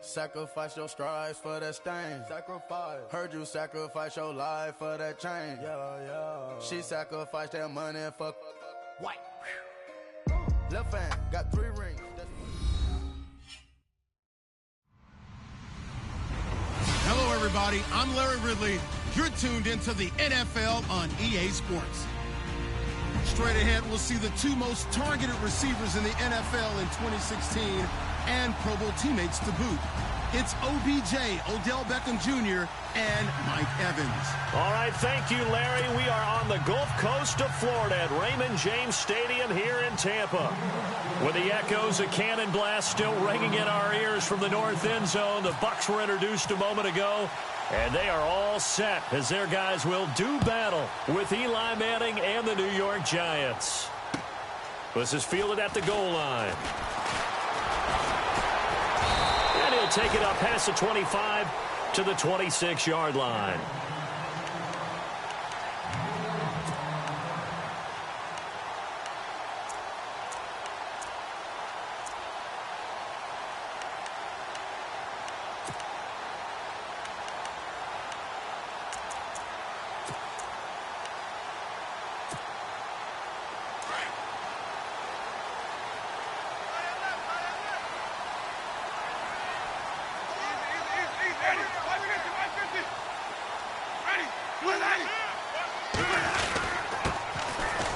Sacrifice your strides for that stain. Sacrifice. Heard you sacrifice your life for that chain. She sacrificed that money for white. Left hand got 3 rings. Hello, everybody. I'm Larry Ridley. You're tuned into the NFL on EA Sports. Straight ahead, we'll see the 2 most targeted receivers in the NFL in 2016 and Pro Bowl teammates to boot. It's OBJ, Odell Beckham Jr., and Mike Evans. All right, thank you, Larry. We are on the Gulf Coast of Florida at Raymond James Stadium here in Tampa. With the echoes of cannon blast still ringing in our ears from the north end zone, the Bucs were introduced a moment ago, and they are all set as their guys will do battle with Eli Manning and the New York Giants. This is fielded at the goal line. And he'll take it up past the 25 to the 26-yard line.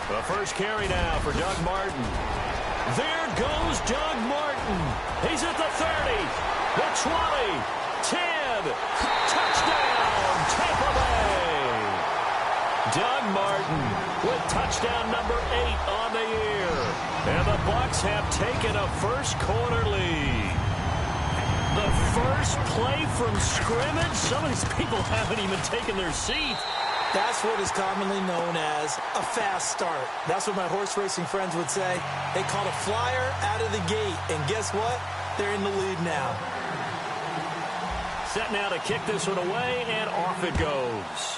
The first carry now for Doug Martin. There goes Doug Martin. He's at the 30, the 20, 10. Touchdown, Tampa Bay. Doug Martin with touchdown number 8 on the year. And the Bucs have taken a first quarter lead. The first play from scrimmage. Some of these people haven't even taken their seat. That's what is commonly known as a fast start. That's what my horse racing friends would say. They caught a flyer out of the gate, and guess what? They're in the lead now. Set now to kick this one away, and off it goes.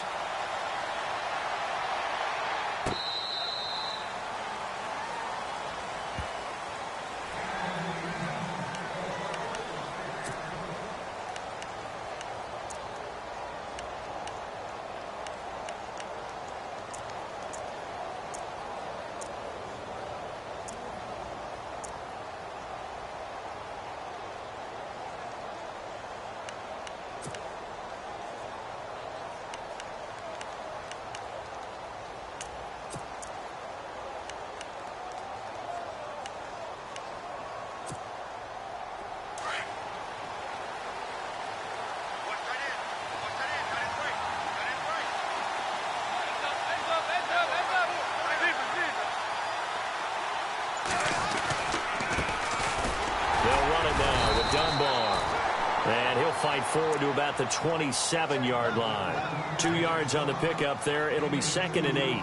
And he'll fight forward to about the 27-yard line. 2 yards on the pickup there. It'll be 2nd and 8.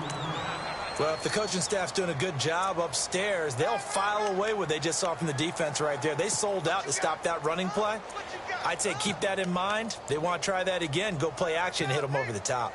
Well, if the coaching staff's doing a good job upstairs, they'll file away what they just saw from the defense right there. They sold out to stop that running play. I'd say keep that in mind. They want to try that again. Go play action, hit them over the top.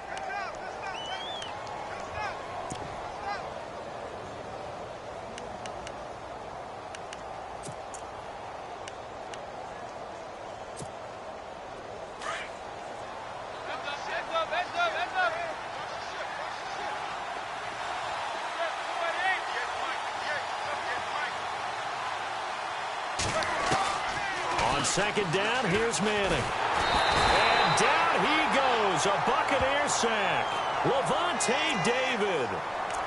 On 2nd down, here's Manning. And down he goes, a Buccaneer sack. Levante David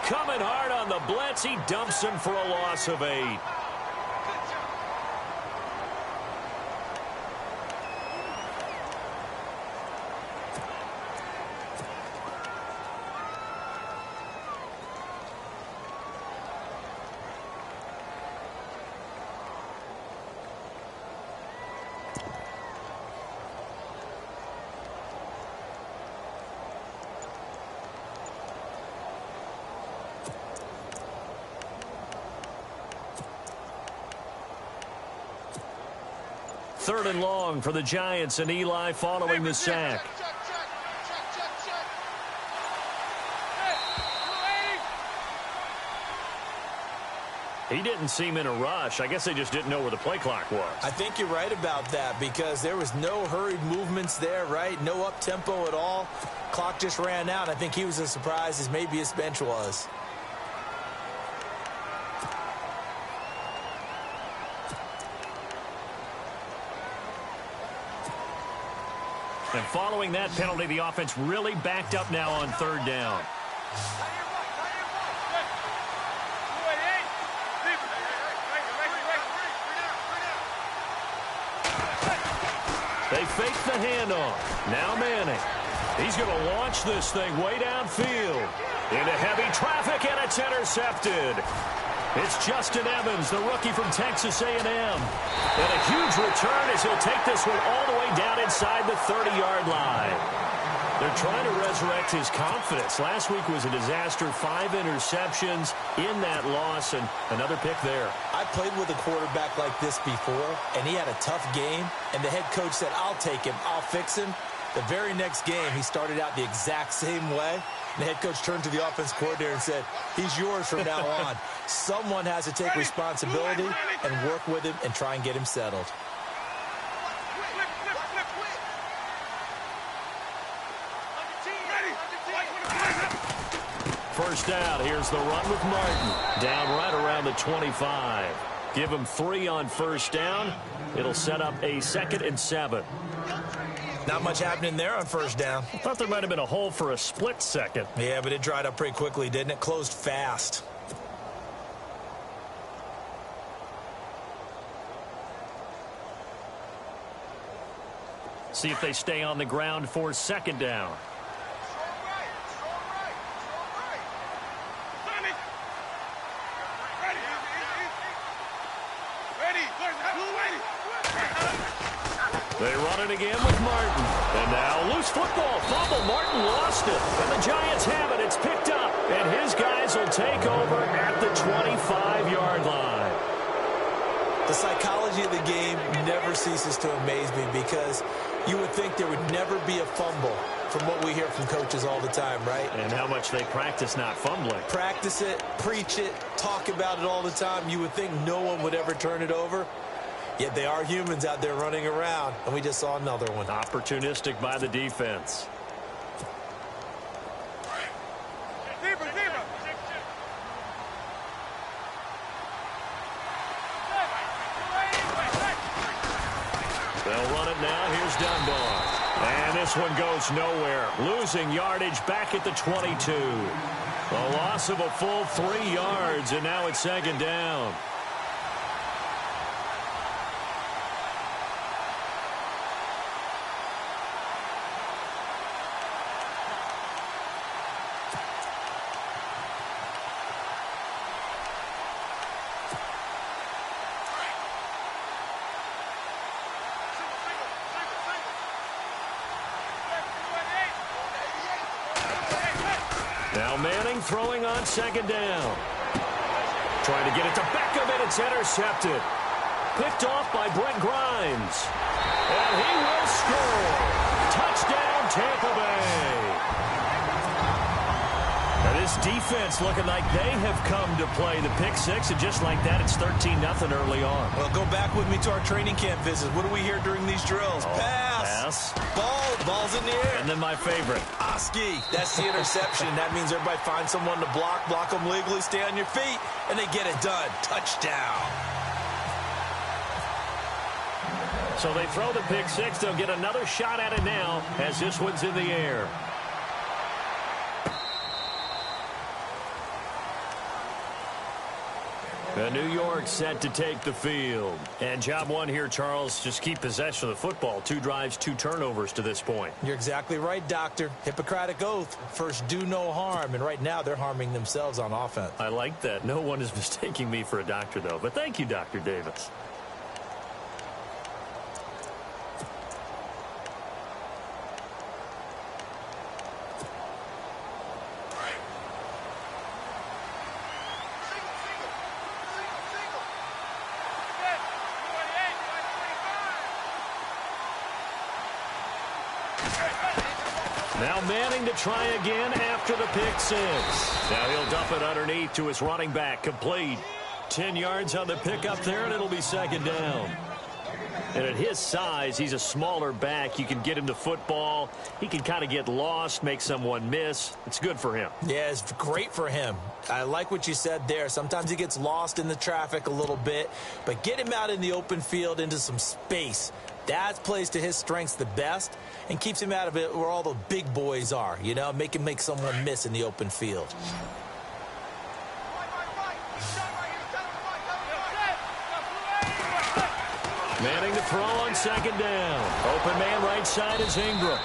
coming hard on the blitz. He dumps him for a loss of 8. Third and long for the Giants, and Eli following the sack. He didn't seem in a rush. I guess they just didn't know where the play clock was. I think you're right about that because there was no hurried movements there, right? No up-tempo at all. Clock just ran out. I think he was as surprised as maybe his bench was. And following that penalty, the offense really backed up now on third down. They fake the handoff. Now Manning. He's going to launch this thing way downfield. Into heavy traffic, and it's intercepted. It's Justin Evans, the rookie from Texas A&M. And a huge return as he'll take this one all the way down inside the 30-yard line. They're trying to resurrect his confidence. Last week was a disaster. 5 interceptions in that loss, and another pick there. I played with a quarterback like this before, and he had a tough game, and the head coach said, I'll take him, I'll fix him. The very next game, he started out the exact same way. And the head coach turned to the offense coordinator and said, he's yours from now on. Someone has to take responsibility and work with him and try and get him settled. First down, here's the run with Martin. Down right around the 25. Give him 3 on first down. It'll set up a 2nd and 7. Not much happening there on first down. I thought there might have been a hole for a split second. Yeah, but it dried up pretty quickly, didn't it? Closed fast. See if they stay on the ground for 2nd down. They run it again with Martin. And now loose football. Fumble. Martin lost it. And the Giants have it. It's picked up. And his guys will take over at the 25-yard line. The psychology of the game never ceases to amaze me because you would think there would never be a fumble from what we hear from coaches all the time, right? And how much they practice not fumbling. Practice it, preach it, talk about it all the time. You would think no one would ever turn it over. Yet they are humans out there running around, and we just saw another one. Opportunistic by the defense. They'll run it now. Here's Dunbar. And this one goes nowhere. Losing yardage back at the 22. A loss of a full 3 yards, and now it's 2nd down. Now Manning throwing on 2nd down. Trying to get it to Beckham, and it's intercepted. Picked off by Brent Grimes. And he will score. Touchdown, Tampa Bay. Now this defense looking like they have come to play. The pick 6, and just like that, it's 13-0 early on. Well, go back with me to our training camp visit. What do we hear during these drills? Pass. Ball's in the air. And then my favorite. Oski. That's the interception. That means everybody finds someone to block them legally, stay on your feet, and they get it done. Touchdown. So they throw the pick 6. They'll get another shot at it now as this one's in the air. New York set to take the field. And job one here, Charles, just keep possession of the football. 2 drives, 2 turnovers to this point. You're exactly right, Doctor. Hippocratic oath. First, do no harm. And right now, they're harming themselves on offense. I like that. No one is mistaking me for a doctor, though. But thank you, Dr. Davis. Now Manning to try again after the pick 6. Now he'll dump it underneath to his running back. Complete. 10 yards on the pickup there, and it'll be second down. And at his size, he's a smaller back. You can get him to football. He can kind of get lost, make someone miss. It's good for him. Yeah, it's great for him. I like what you said there. Sometimes he gets lost in the traffic a little bit, but get him out in the open field into some space. That plays to his strengths the best and keeps him out of it where all the big boys are, you know, make him make someone miss in the open field. Manning to throw on second down. Open man right side is Ingram.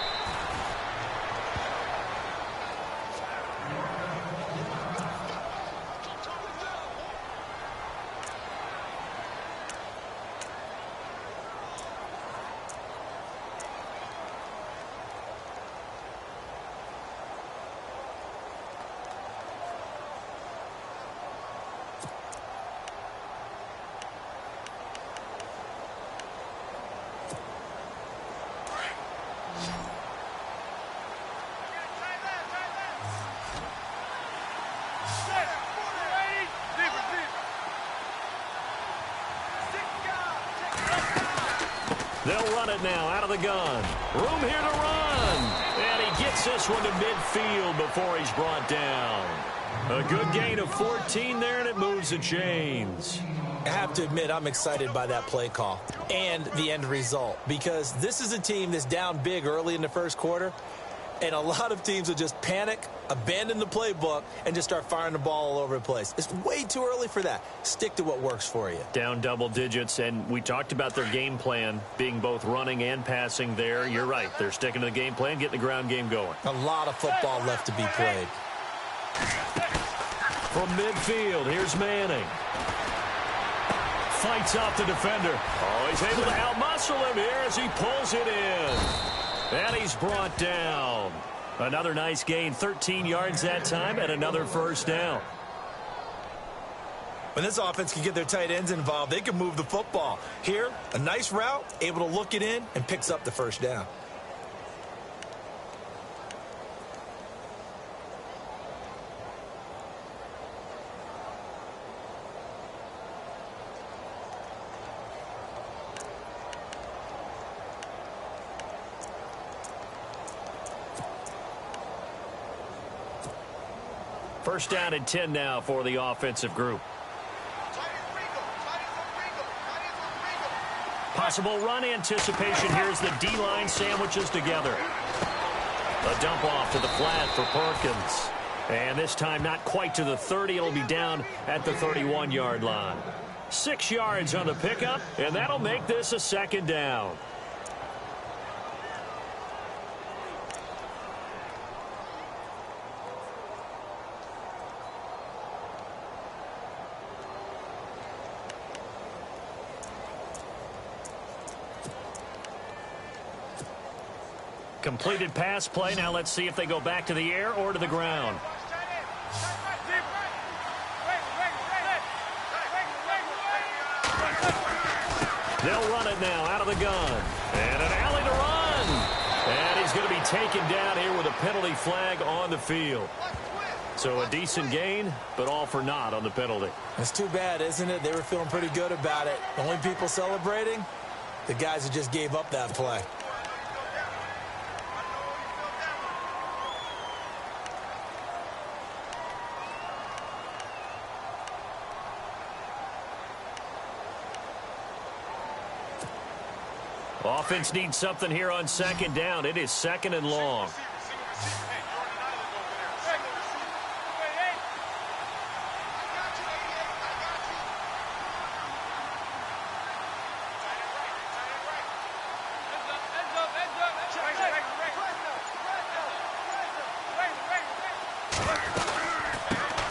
They'll run it now out of the gun. Room here to run. And he gets this one to midfield before he's brought down. A good gain of 14 there, and it moves the chains. I have to admit, I'm excited by that play call and the end result, because this is a team that's down big early in the first quarter, and a lot of teams will just panic, abandon the playbook, and just start firing the ball all over the place. It's way too early for that. Stick to what works for you. Down double digits, and we talked about their game plan being both running and passing there. You're right. They're sticking to the game plan, getting the ground game going. A lot of football left to be played. From midfield, here's Manning. Fights off the defender. Oh, he's able to outmuscle him here as he pulls it in. And he's brought down. Another nice gain, 13 yards that time, and another first down. When this offense can get their tight ends involved, they can move the football. Here, a nice route, able to look it in, and picks up the first down. First down and 10 now for the offensive group. Possible run anticipation. Here's the D-line sandwiches together. A dump off to the flat for Perkins. And this time not quite to the 30. It'll be down at the 31-yard line. 6 yards on the pickup, and that'll make this a second down. Completed pass play. Now let's see if they go back to the air or to the ground. They'll run it now out of the gun. And an alley to run. And he's going to be taken down here with a penalty flag on the field. So a decent gain, but all for naught on the penalty. It's too bad, isn't it? They were feeling pretty good about it. The only people celebrating, the guys who just gave up that play. Offense needs something here on second down. It is second and long.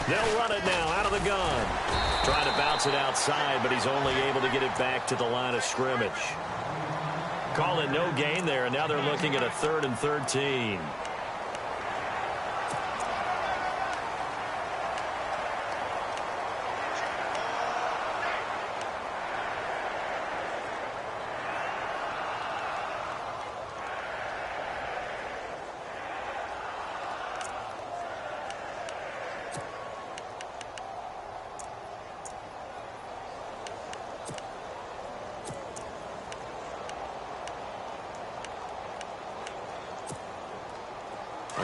They'll run it now out of the gun. Trying to bounce it outside, but he's only able to get it back to the line of scrimmage. Call it no gain there, and now they're looking at a 3rd and 13.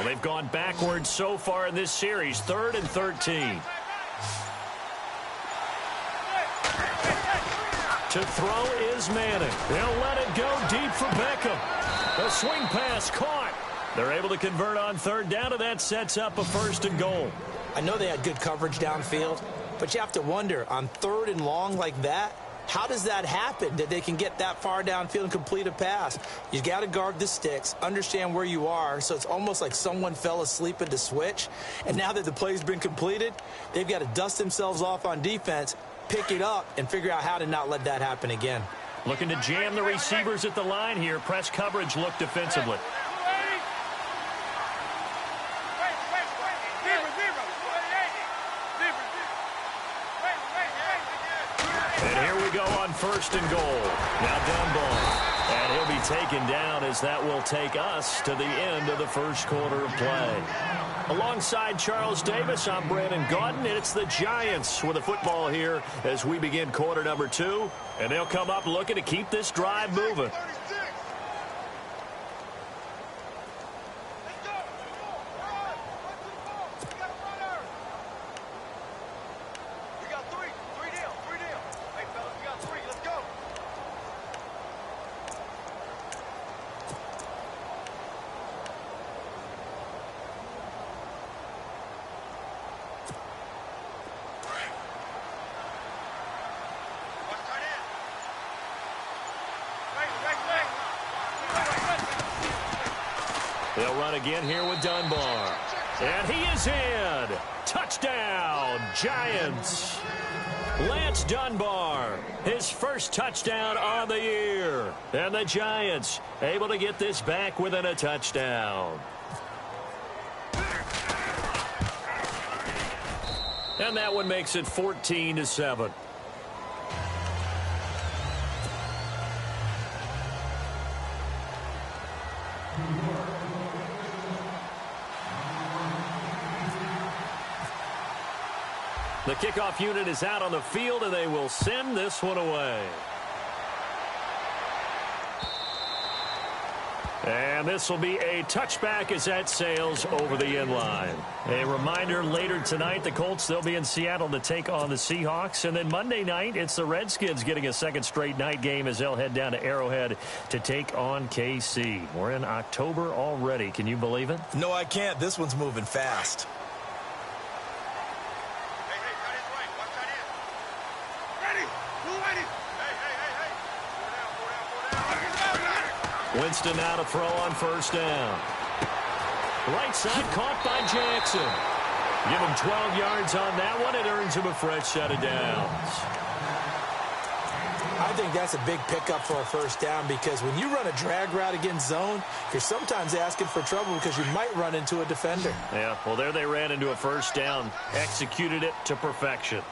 Well, they've gone backwards so far in this series. 3rd and 13. To throw is Manning. They'll let it go deep for Beckham. A swing pass caught. They're able to convert on 3rd down, and that sets up a 1st and goal. I know they had good coverage downfield, but you have to wonder, on 3rd and long like that, how does that happen that they can get that far downfield and complete a pass? You got to guard the sticks, understand where you are, so it's almost like someone fell asleep at the switch, and now that the play's been completed, they've got to dust themselves off on defense, pick it up, and figure out how to not let that happen again. Looking to jam the receivers at the line here. Press coverage look defensively. And here we go on 1st and goal. Now Dunbar. And he'll be taken down as that will take us to the end of the 1st quarter of play. Alongside Charles Davis, I'm Brandon Gaudin, and it's the Giants with the football here as we begin quarter number 2. And they'll come up looking to keep this drive moving. They'll run again here with Dunbar. And he is in. Touchdown, Giants. Lance Dunbar, his first touchdown on the year. And the Giants able to get this back within a touchdown. And that one makes it 14-7. The kickoff unit is out on the field, and they will send this one away. And this will be a touchback as that sails over the end line. A reminder, later tonight, the Colts, they'll be in Seattle to take on the Seahawks. And then Monday night, it's the Redskins getting a second straight night game as they'll head down to Arrowhead to take on KC. We're in October already. Can you believe it? No, I can't. This one's moving fast. Winston now to throw on 1st down. Right side caught by Jackson. Give him 12 yards on that one. It earns him a fresh set of downs. I think that's a big pickup for a 1st down because when you run a drag route against zone, you're sometimes asking for trouble because you might run into a defender. Yeah, well, there they ran into a 1st down. Executed it to perfection.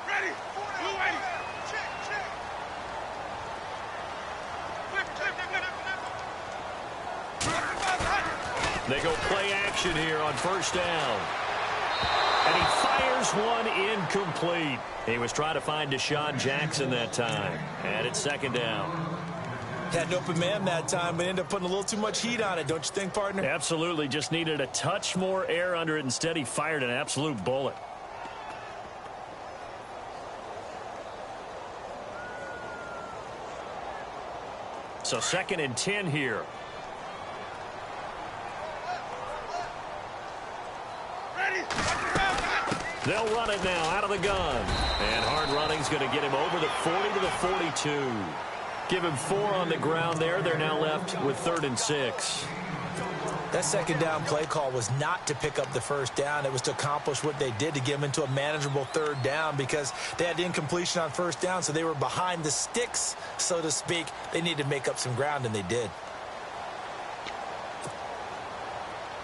They go play action here on 1st down. And he fires one incomplete. He was trying to find Deshaun Jackson that time. And it's 2nd down. Had an open man that time, but ended up putting a little too much heat on it, don't you think, partner? Absolutely. Just needed a touch more air under it. Instead, he fired an absolute bullet. So 2nd and 10 here. They'll run it now out of the gun. And hard running's going to get him over the 40 to the 42. Give him 4 on the ground there. They're now left with 3rd and 6. That 2nd down play call was not to pick up the 1st down. It was to accomplish what they did to get them into a manageable 3rd down because they had incompletion on 1st down, so they were behind the sticks, so to speak. They needed to make up some ground, and they did.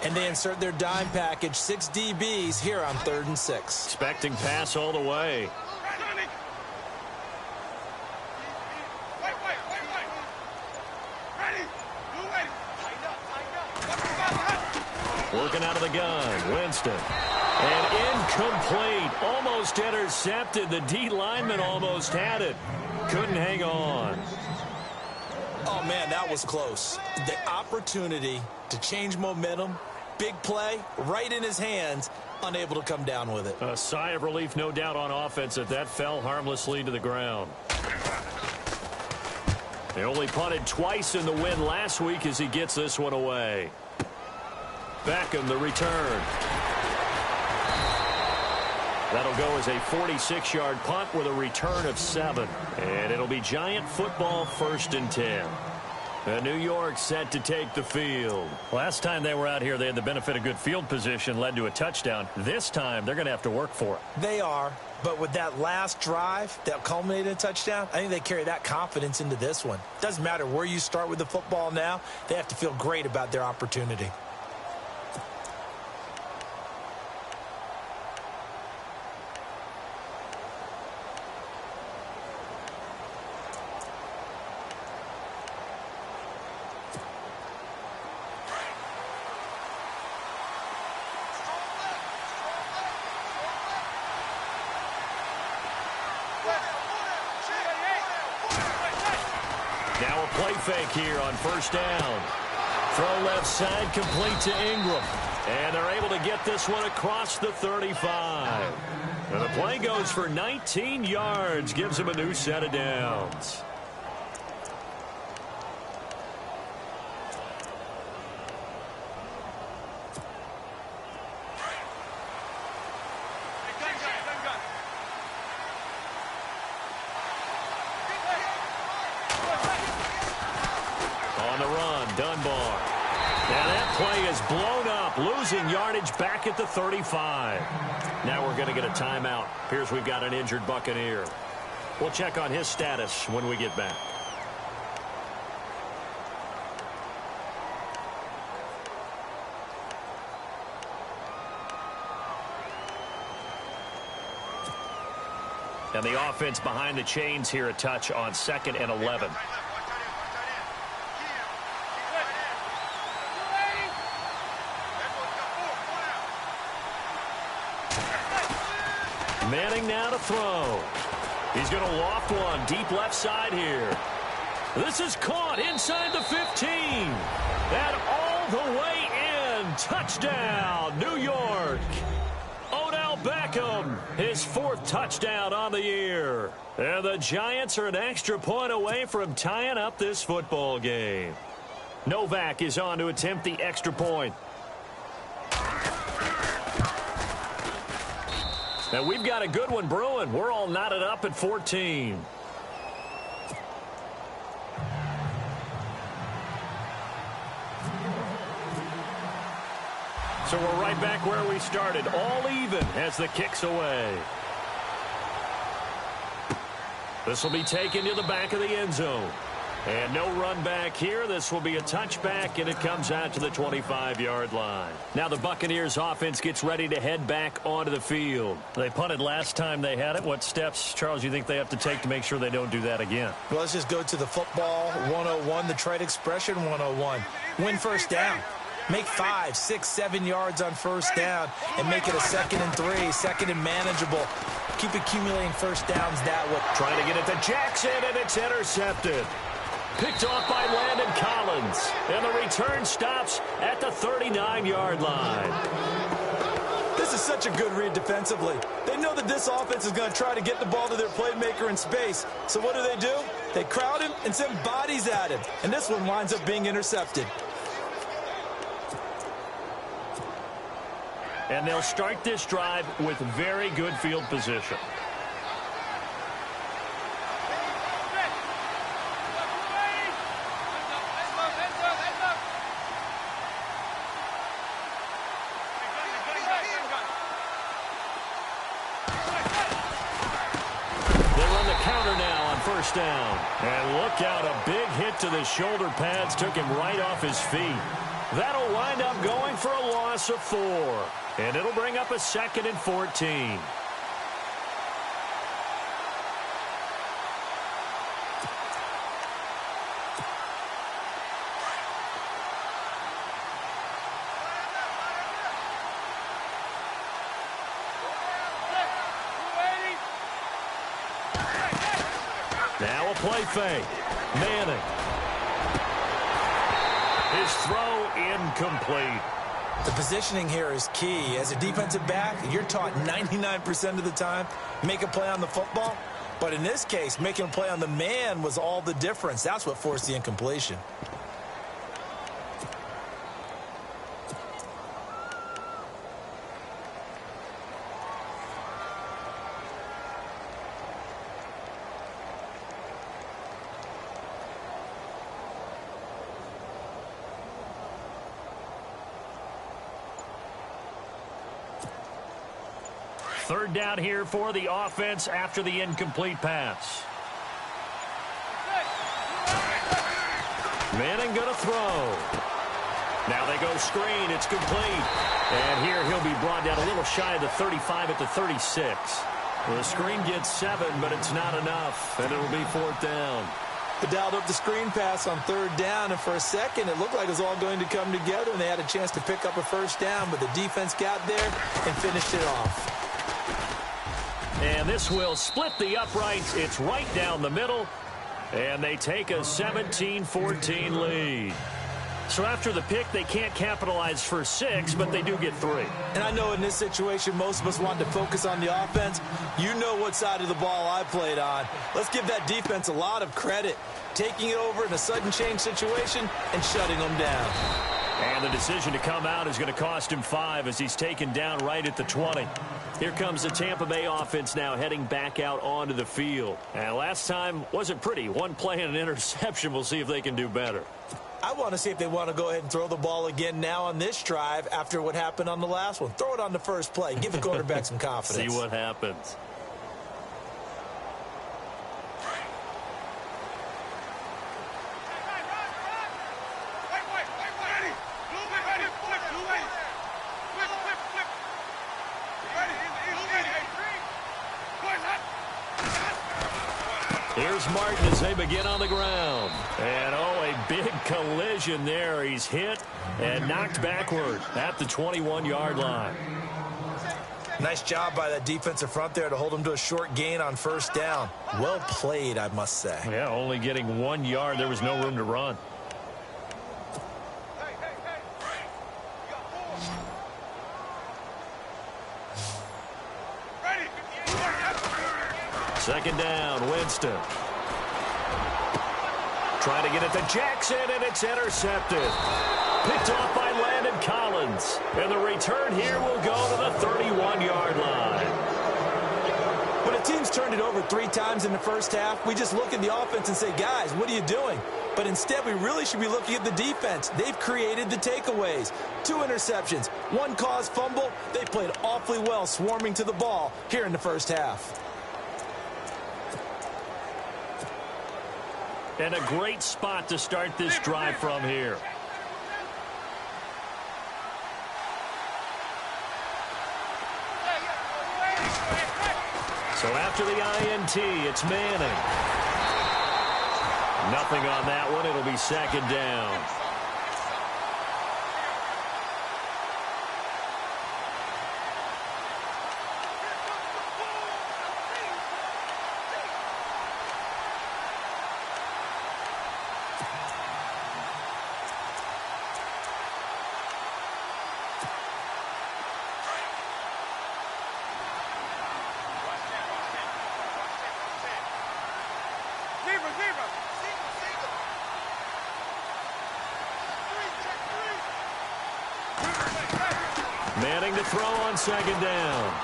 And they insert their dime package, 6 DBs here on 3rd and 6. Expecting pass all the way. Working out of the gun, Winston. And incomplete, almost intercepted. The D lineman almost had it. Couldn't hang on. Oh, man, that was close. The opportunity to change momentum, Big play, right in his hands, unable to come down with it. A sigh of relief, no doubt, on offense that fell harmlessly to the ground. They only punted twice in the win last week as he gets this one away. Beckham, the return. That'll go as a 46-yard punt with a return of 7. And it'll be Giant football, 1st and 10. New York set to take the field. Last time they were out here, they had the benefit of good field position, led to a touchdown. This time, they're going to have to work for it. They are, but with that last drive that culminated in a touchdown, I think they carry that confidence into this one. Doesn't matter where you start with the football now, they have to feel great about their opportunity. Now a play fake here on 1st down. Throw left side, complete to Ingram. And they're able to get this one across the 35. And the play goes for 19 yards, gives him a new set of downs. On the run, Dunbar. Now that play is blown up, losing yardage back at the 35. Now we're going to get a timeout. Appears we've got an injured Buccaneer. We'll check on his status when we get back. And the offense behind the chains here, a touch on 2nd and 11. Manning now to throw. He's going to loft one deep left side here. This is caught inside the 15. And all the way in. Touchdown, New York. Odell Beckham, his 4th touchdown on the year. And the Giants are an extra point away from tying up this football game. Novak is on to attempt the extra point. Now we've got a good one brewing. We're all knotted up at 14. So we're right back where we started, all even as the kick's away. This will be taken to the back of the end zone. And no run back here. This will be a touchback, and it comes out to the 25-yard line. Now the Buccaneers offense gets ready to head back onto the field. They punted last time they had it. What steps, Charles, you think they have to take to make sure they don't do that again? Well, let's just go to the football 101, the trade expression 101. Win 1st down. Make 5, 6, 7 yards on 1st down and make it a 2nd and 3, 2nd and manageable. Keep accumulating 1st downs that way. Trying to get it to Jackson, and it's intercepted. Picked off by Landon Collins. And the return stops at the 39-yard line. This is such a good read defensively. They know that this offense is going to try to get the ball to their playmaker in space. So what do? They crowd him and send bodies at him. And this one winds up being intercepted. And they'll start this drive with very good field position. Down. And look out, a big hit to the shoulder pads took him right off his feet. That'll wind up going for a loss of 4. And it'll bring up a 2nd and 14. Now a play fake. Manning. His throw incomplete. The positioning here is key. As a defensive back, you're taught 99% of the time, make a play on the football. But in this case, making a play on the man was all the difference. That's what forced the incompletion. Third down here for the offense after the incomplete pass. Manning going to throw. Now they go screen. It's complete. And here he'll be brought down a little shy of the 35 at the 36. Well, the screen gets 7, but it's not enough. And it'll be 4th down. They dialed up the screen pass on 3rd down, and for a second it looked like it was all going to come together, and they had a chance to pick up a 1st down, but the defense got there and finished it off. And this will split the uprights. It's right down the middle. And they take a 17-14 lead. So after the pick, they can't capitalize for 6, but they do get 3. And I know in this situation, most of us want to focus on the offense. You know what side of the ball I played on. Let's give that defense a lot of credit. Taking it over in a sudden change situation and shutting them down. And the decision to come out is going to cost him 5 as he's taken down right at the 20. Here comes the Tampa Bay offense now heading back out onto the field. And last time wasn't pretty. One play and an interception. We'll see if they can do better. I want to see if they want to go ahead and throw the ball again now on this drive after what happened on the last one. Throw it on the first play. Give the quarterback some confidence. See what happens. Here's Martin as they begin on the ground. And, oh, a big collision there. He's hit and knocked backward at the 21-yard line. Nice job by that defensive front there to hold him to a short gain on 1st down. Well played, I must say. Yeah, only getting 1 yard. There was no room to run. Second down, Winston. Trying to get it to Jackson, and it's intercepted. Picked off by Landon Collins. And the return here will go to the 31-yard line. When a team's turned it over 3 times in the first half, we just look at the offense and say, guys, what are you doing? But instead, we really should be looking at the defense. They've created the takeaways. 2 interceptions, 1 caused fumble. They played awfully well swarming to the ball here in the first half. And a great spot to start this drive from here. So after the INT, it's Manning. Nothing on that one. It'll be second down. Manning to throw on second down.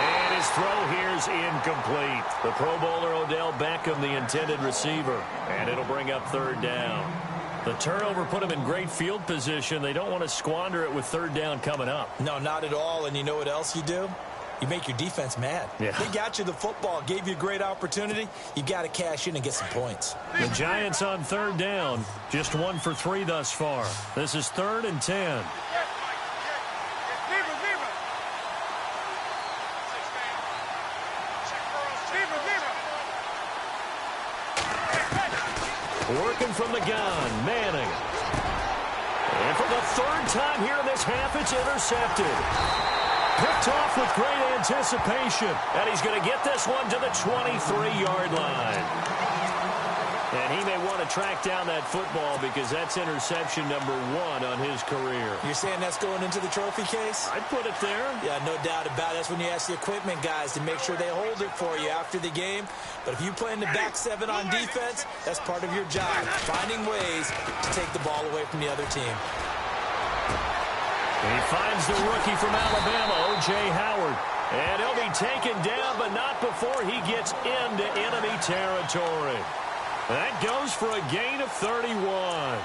And his throw here's incomplete. The Pro Bowler Odell Beckham, the intended receiver. And it'll bring up 3rd down. The turnover put him in great field position. They don't want to squander it with 3rd down coming up. No, not at all. And you know what else you do? You make your defense mad. Yeah. They got you the football, gave you a great opportunity. You got to cash in and get some points. The Giants on 3rd down. Just 1 for 3 thus far. This is 3rd and 10. Working from the gun, Manning. And for the 3rd time here in this half, it's intercepted. Picked off with great anticipation. And he's going to get this one to the 23-yard line. And he may want to track down that football because that's interception number 1 on his career. You're saying that's going into the trophy case? I'd put it there. Yeah, no doubt about it. That's when you ask the equipment guys to make sure they hold it for you after the game. But if you play in the back 7 on defense, that's part of your job, finding ways to take the ball away from the other team. He finds the rookie from Alabama, O.J. Howard. And he'll be taken down, but not before he gets into enemy territory. That goes for a gain of 31.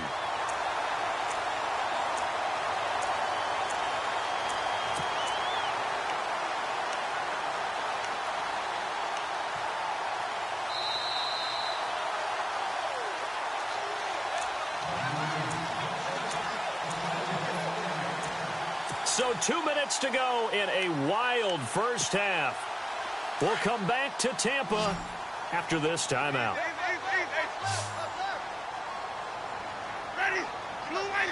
So 2 minutes to go in a wild first half. We'll come back to Tampa after this timeout. Ready? Blue white.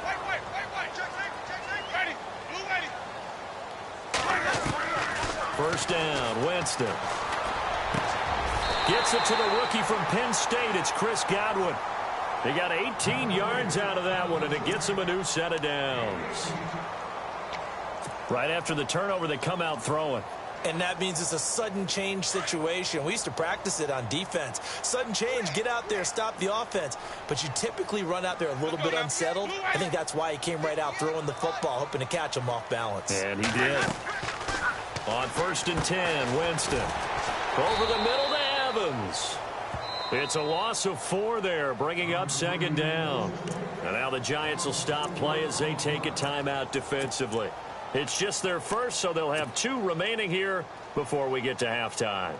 White. Ready? Blue white. First down, Winston. Gets it to the rookie from Penn State. It's Chris Godwin. He got 18 yards out of that one, and it gets him a new set of downs. Right after the turnover, they come out throwing. And that means it's a sudden change situation. We used to practice it on defense. Sudden change, get out there, stop the offense. But you typically run out there a little bit unsettled. I think that's why he came right out throwing the football, hoping to catch him off balance. And he did. On 1st and 10, Winston. Over the middle to Evans. It's a loss of 4 there, bringing up 2nd down. And now the Giants will stop play as they take a timeout defensively. It's just their first, so they'll have 2 remaining here before we get to halftime.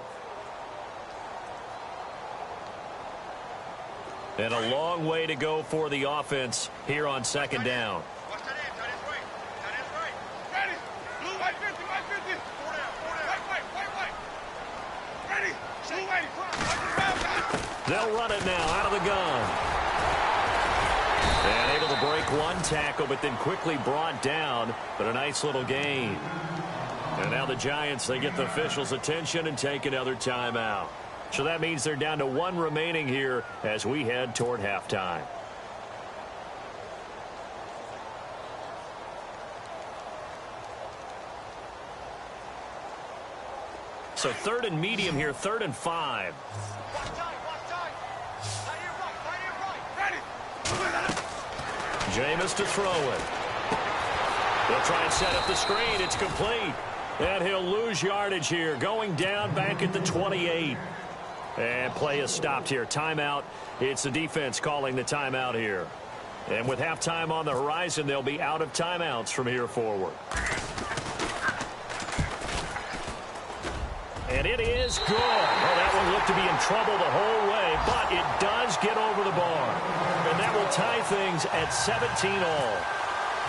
And a long way to go for the offense here on 2nd down. Ready? Blue white 50, white 50. White. Ready? Blue white. They'll run it now out of the gun. And able to break 1 tackle, but then quickly brought down. But a nice little gain. And now the Giants, they get the officials' attention and take another timeout. So that means they're down to 1 remaining here as we head toward halftime. So 3rd and medium here, 3rd and 5. Jameis to throw it. They'll try and set up the screen. It's complete. And he'll lose yardage here. Going down back at the 28. And play is stopped here. Timeout. It's the defense calling the timeout here. And with halftime on the horizon, they'll be out of timeouts from here forward. And it is good. Well, that one looked to be in trouble the whole way, but it does get over the bar. And that will tie things at 17 all.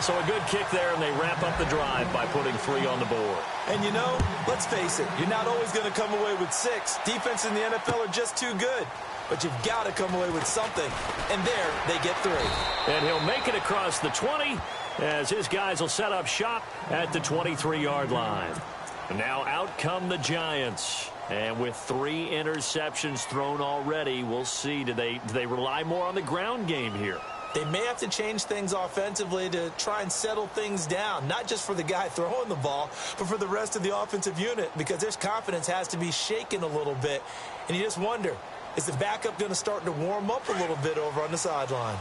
So a good kick there, and they wrap up the drive by putting 3 on the board. And you know, let's face it, you're not always going to come away with 6. Defense in the NFL are just too good. But you've got to come away with something. And there, they get 3. And he'll make it across the 20 as his guys will set up shop at the 23-yard line. Now out come the Giants. And with 3 interceptions thrown already, we'll see. Do they rely more on the ground game here? They may have to change things offensively to try and settle things down, not just for the guy throwing the ball, but for the rest of the offensive unit, because their confidence has to be shaken a little bit. And you just wonder, is the backup going to start to warm up a little bit over on the sideline?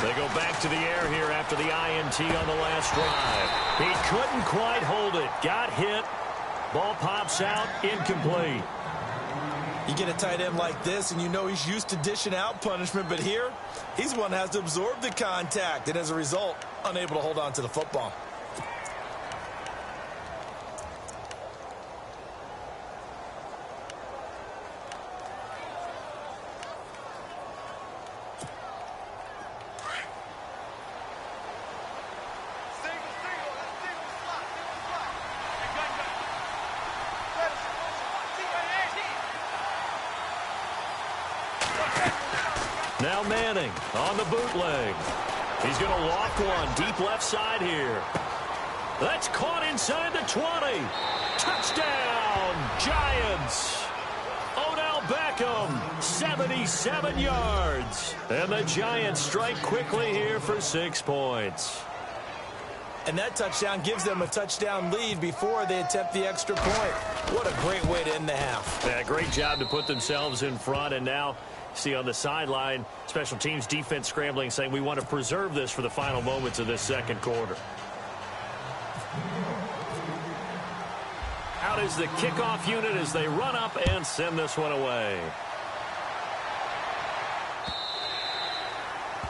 They go back to the air here after the INT on the last drive. He couldn't quite hold it. Got hit. Ball pops out. Incomplete. You get a tight end like this, and you know he's used to dishing out punishment, but here, he's one that has to absorb the contact, and as a result, unable to hold on to the football. Now Manning on the bootleg. He's going to loft one deep left side here. That's caught inside the 20. Touchdown, Giants. Odell Beckham, 77 yards. And the Giants strike quickly here for 6 points. And that touchdown gives them a touchdown lead before they attempt the extra point. What a great way to end the half. Yeah, great job to put themselves in front. And now, see on the sideline, special teams defense scrambling, saying we want to preserve this for the final moments of this second quarter. Out is the kickoff unit as they run up and send this one away.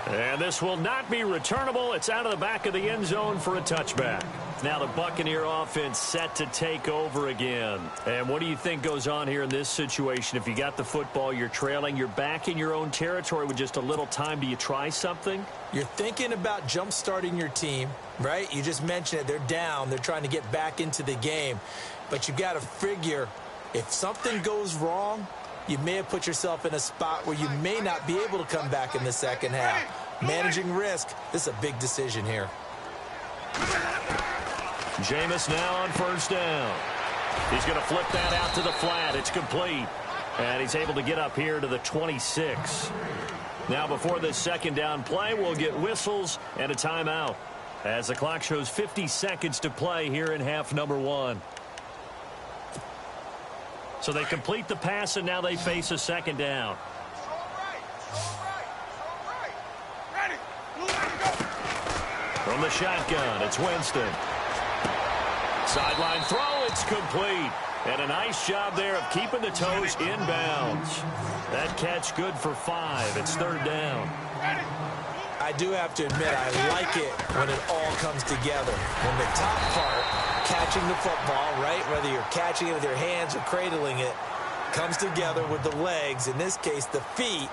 And this will not be returnable. It's out of the back of the end zone for a touchback. Now the Buccaneer offense set to take over again. And what do you think goes on here in this situation? If you got the football, you're trailing, you're back in your own territory with just a little time. Do you try something? You're thinking about jump-starting your team, right? You just mentioned it. They're down. They're trying to get back into the game. But you've got to figure if something goes wrong, you may have put yourself in a spot where you may not be able to come back in the second half. Managing risk, this is a big decision here. Jameis now on first down. He's going to flip that out to the flat. It's complete. And he's able to get up here to the 26. Now before this second down play, we'll get whistles and a timeout as the clock shows 50 seconds to play here in half number 1. So they complete the pass, and now they face a second down. From the shotgun, it's Winston. Sideline throw, it's complete. And a nice job there of keeping the toes inbounds. That catch good for 5. It's third down. I do have to admit, I like it when it all comes together. When the top part, catching the football, right, whether you're catching it with your hands or cradling it, comes together with the legs, in this case the feet,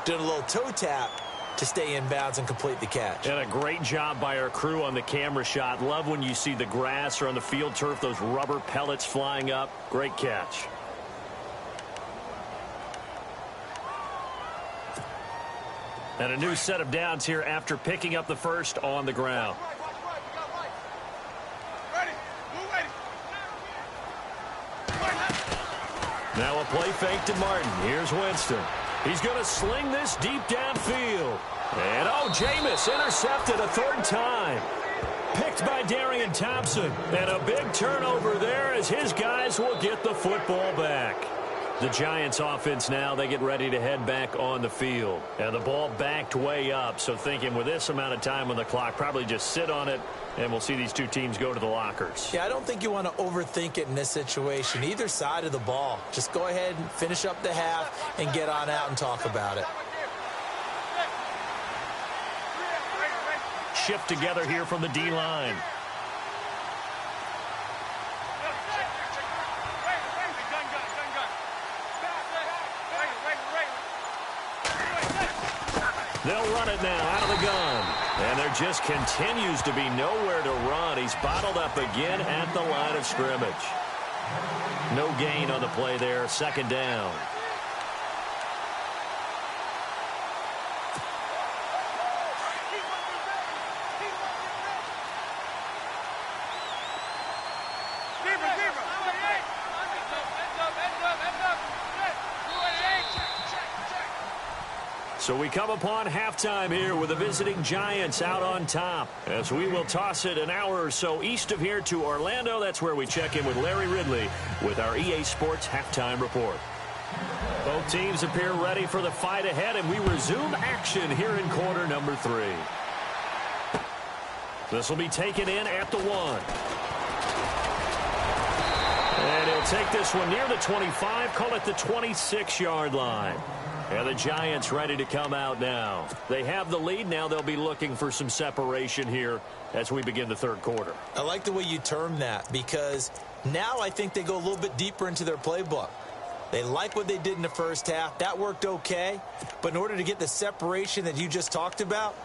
doing a little toe tap to stay in bounds and complete the catch. And a great job by our crew on the camera shot. Love when you see the grass or on the field turf, those rubber pellets flying up. Great catch. And a new set of downs here after picking up the first on the ground. Now a play fake to Martin. Here's Winston. He's going to sling this deep downfield. And, oh, Jameis intercepted a third time. Picked by Darian Thompson. And a big turnover there as his guys will get the football back. The Giants offense now, they get ready to head back on the field. And the ball backed way up. So thinking with this amount of time on the clock, probably just sit on it, and we'll see these two teams go to the lockers. Yeah, I don't think you want to overthink it in this situation. Either side of the ball. Just go ahead and finish up the half and get on out and talk about it. Shift together here from the D-line. They'll run it now out of the gun. And there just continues to be nowhere to run. He's bottled up again at the line of scrimmage. No gain on the play there. Second down. So we come upon halftime here with the visiting Giants out on top as we will toss it an hour or so east of here to Orlando. That's where we check in with Larry Ridley with our EA Sports halftime report. Both teams appear ready for the fight ahead, and we resume action here in quarter number 3. This will be taken in at the 1. And he'll take this one near the 25, call it the 26-yard line. And the Giants ready to come out now. They have the lead. Now they'll be looking for some separation here as we begin the third quarter. I like the way you term that because now I think they go a little bit deeper into their playbook. They like what they did in the first half. That worked okay. But in order to get the separation that you just talked about,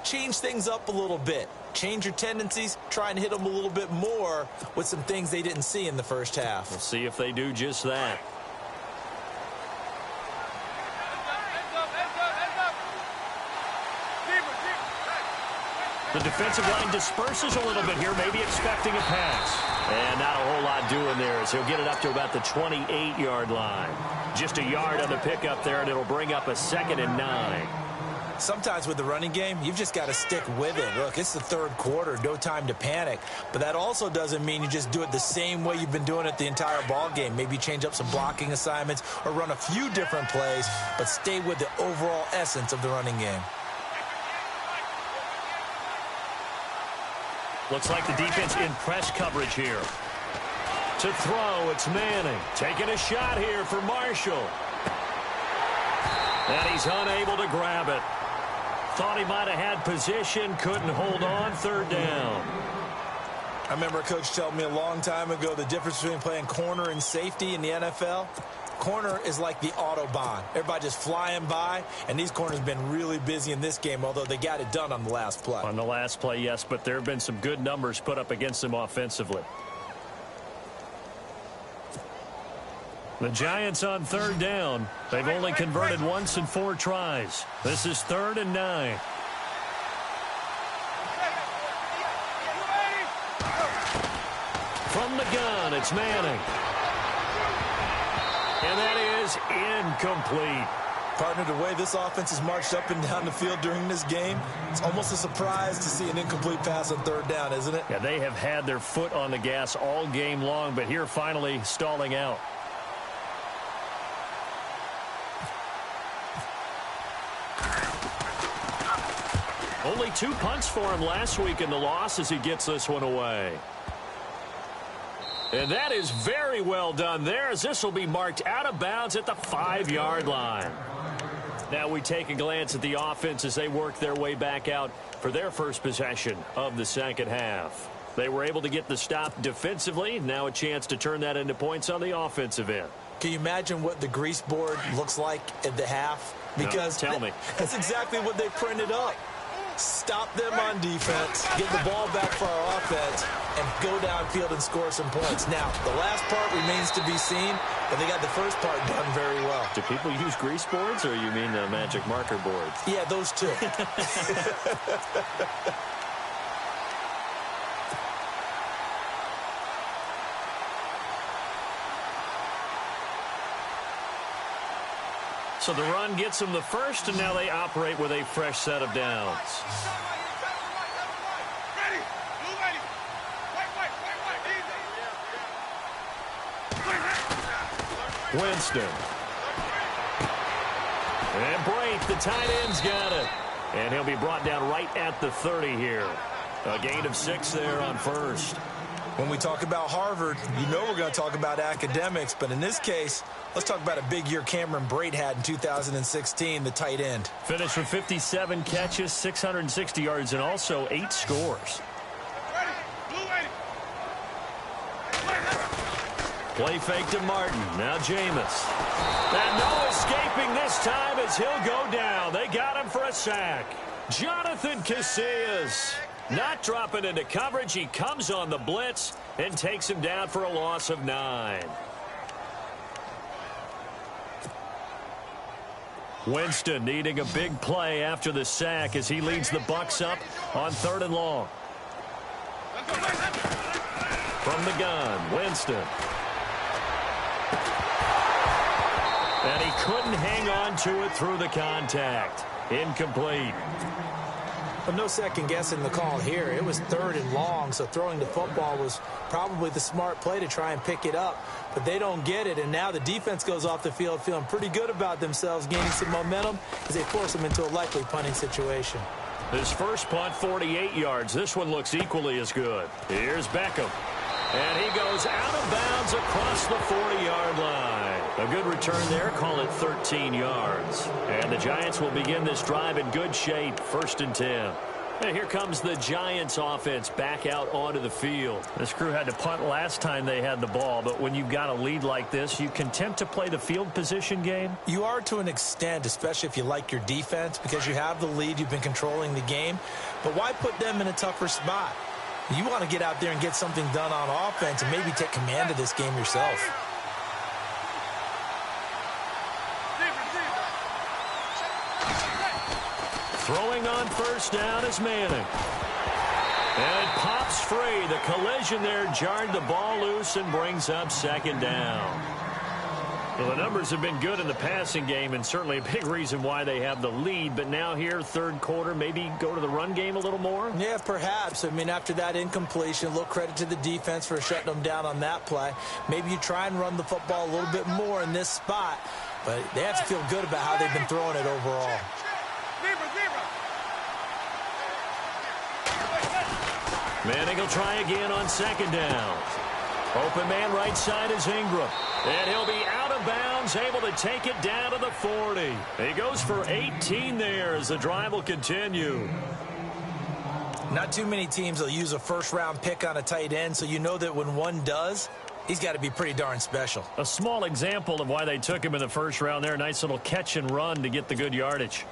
change things up a little bit. Change your tendencies. Try and hit them a little bit more with some things they didn't see in the first half. We'll see if they do just that. The defensive line disperses a little bit here, maybe expecting a pass. And not a whole lot doing there as he'll get it up to about the 28-yard line. Just a yard on the pickup there, and it'll bring up a 2nd and 9. Sometimes with the running game, you've just got to stick with it. Look, it's the third quarter, no time to panic. But that also doesn't mean you just do it the same way you've been doing it the entire ball game. Maybe change up some blocking assignments or run a few different plays, but stay with the overall essence of the running game. Looks like the defense in press coverage here. To throw, it's Manning. Taking a shot here for Marshall. And he's unable to grab it. Thought he might have had position, couldn't hold on, 3rd down. I remember a coach telling me a long time ago the difference between playing corner and safety in the NFL. Corner is like the Autobahn. Everybody just flying by, and these corners have been really busy in this game, although they got it done on the last play. On the last play, yes, but there have been some good numbers put up against them offensively. The Giants on 3rd down. They've only converted once in 4 tries. This is 3rd and 9. From the gun, it's Manning. And that is incomplete. Partner, the way this offense has marched up and down the field during this game, it's almost a surprise to see an incomplete pass on 3rd down, isn't it? Yeah, they have had their foot on the gas all game long, but here finally stalling out. Only 2 punts for him last week in the loss as he gets this one away. And that is very well done there, as this will be marked out of bounds at the 5-yard line. Now we take a glance at the offense as they work their way back out for their first possession of the second half. They were able to get the stop defensively. Now a chance to turn that into points on the offensive end. Can you imagine what the grease board looks like at the half? Because no, tell me. That's exactly what they printed up. Stop them on defense, get the ball back for our offense, and go downfield and score some points. Now, the last part remains to be seen, but they got the first part done very well. Do people use grease boards, or you mean magic marker boards? Yeah, those two. So the run gets them the first, and now they operate with a fresh set of downs. Winston. And Brate, the tight end's got it. And he'll be brought down right at the 30 here. A gain of 6 there on first. When we talk about Harvard, you know we're going to talk about academics, but in this case, let's talk about a big year Cameron Brate had in 2016, the tight end. Finished with 57 catches, 660 yards, and also 8 scores. Play fake to Martin. Now Jameis. And no escaping this time as he'll go down. They got him for a sack. Jonathan Casillas. Not dropping into coverage. He comes on the blitz and takes him down for a loss of 9. Winston needing a big play after the sack as he leads the Bucs up on 3rd and long. From the gun, Winston. And he couldn't hang on to it through the contact. Incomplete. But no second guessing the call here. It was 3rd and long, so throwing the football was probably the smart play to try and pick it up. But they don't get it, and now the defense goes off the field feeling pretty good about themselves, gaining some momentum as they force them into a likely punting situation. His first punt, 48 yards. This one looks equally as good. Here's Beckham. And he goes out of bounds across the 40-yard line. A good return there. Call it 13 yards. And the Giants will begin this drive in good shape. 1st and 10. And here comes the Giants offense back out onto the field. This crew had to punt last time they had the ball, but when you've got a lead like this, you content to play the field position game? You are to an extent, especially if you like your defense, because you have the lead, you've been controlling the game. But why put them in a tougher spot? You want to get out there and get something done on offense and maybe take command of this game yourself. Throwing on 1st down is Manning. And it pops free. The collision there jarred the ball loose and brings up second down. Well, the numbers have been good in the passing game, and certainly a big reason why they have the lead. But now here, third quarter, maybe go to the run game a little more? Yeah, perhaps. I mean, after that incompletion, a little credit to the defense for shutting them down on that play. Maybe you try and run the football a little bit more in this spot. But they have to feel good about how they've been throwing it overall. Manning will try again on second down. Open man right side is Ingram. And he'll be out of bounds, able to take it down to the 40. He goes for 18 there as the drive will continue. Not too many teams will use a first-round pick on a tight end, so you know that when one does, he's got to be pretty darn special. A small example of why they took him in the first round there. Nice little catch and run to get the good yardage.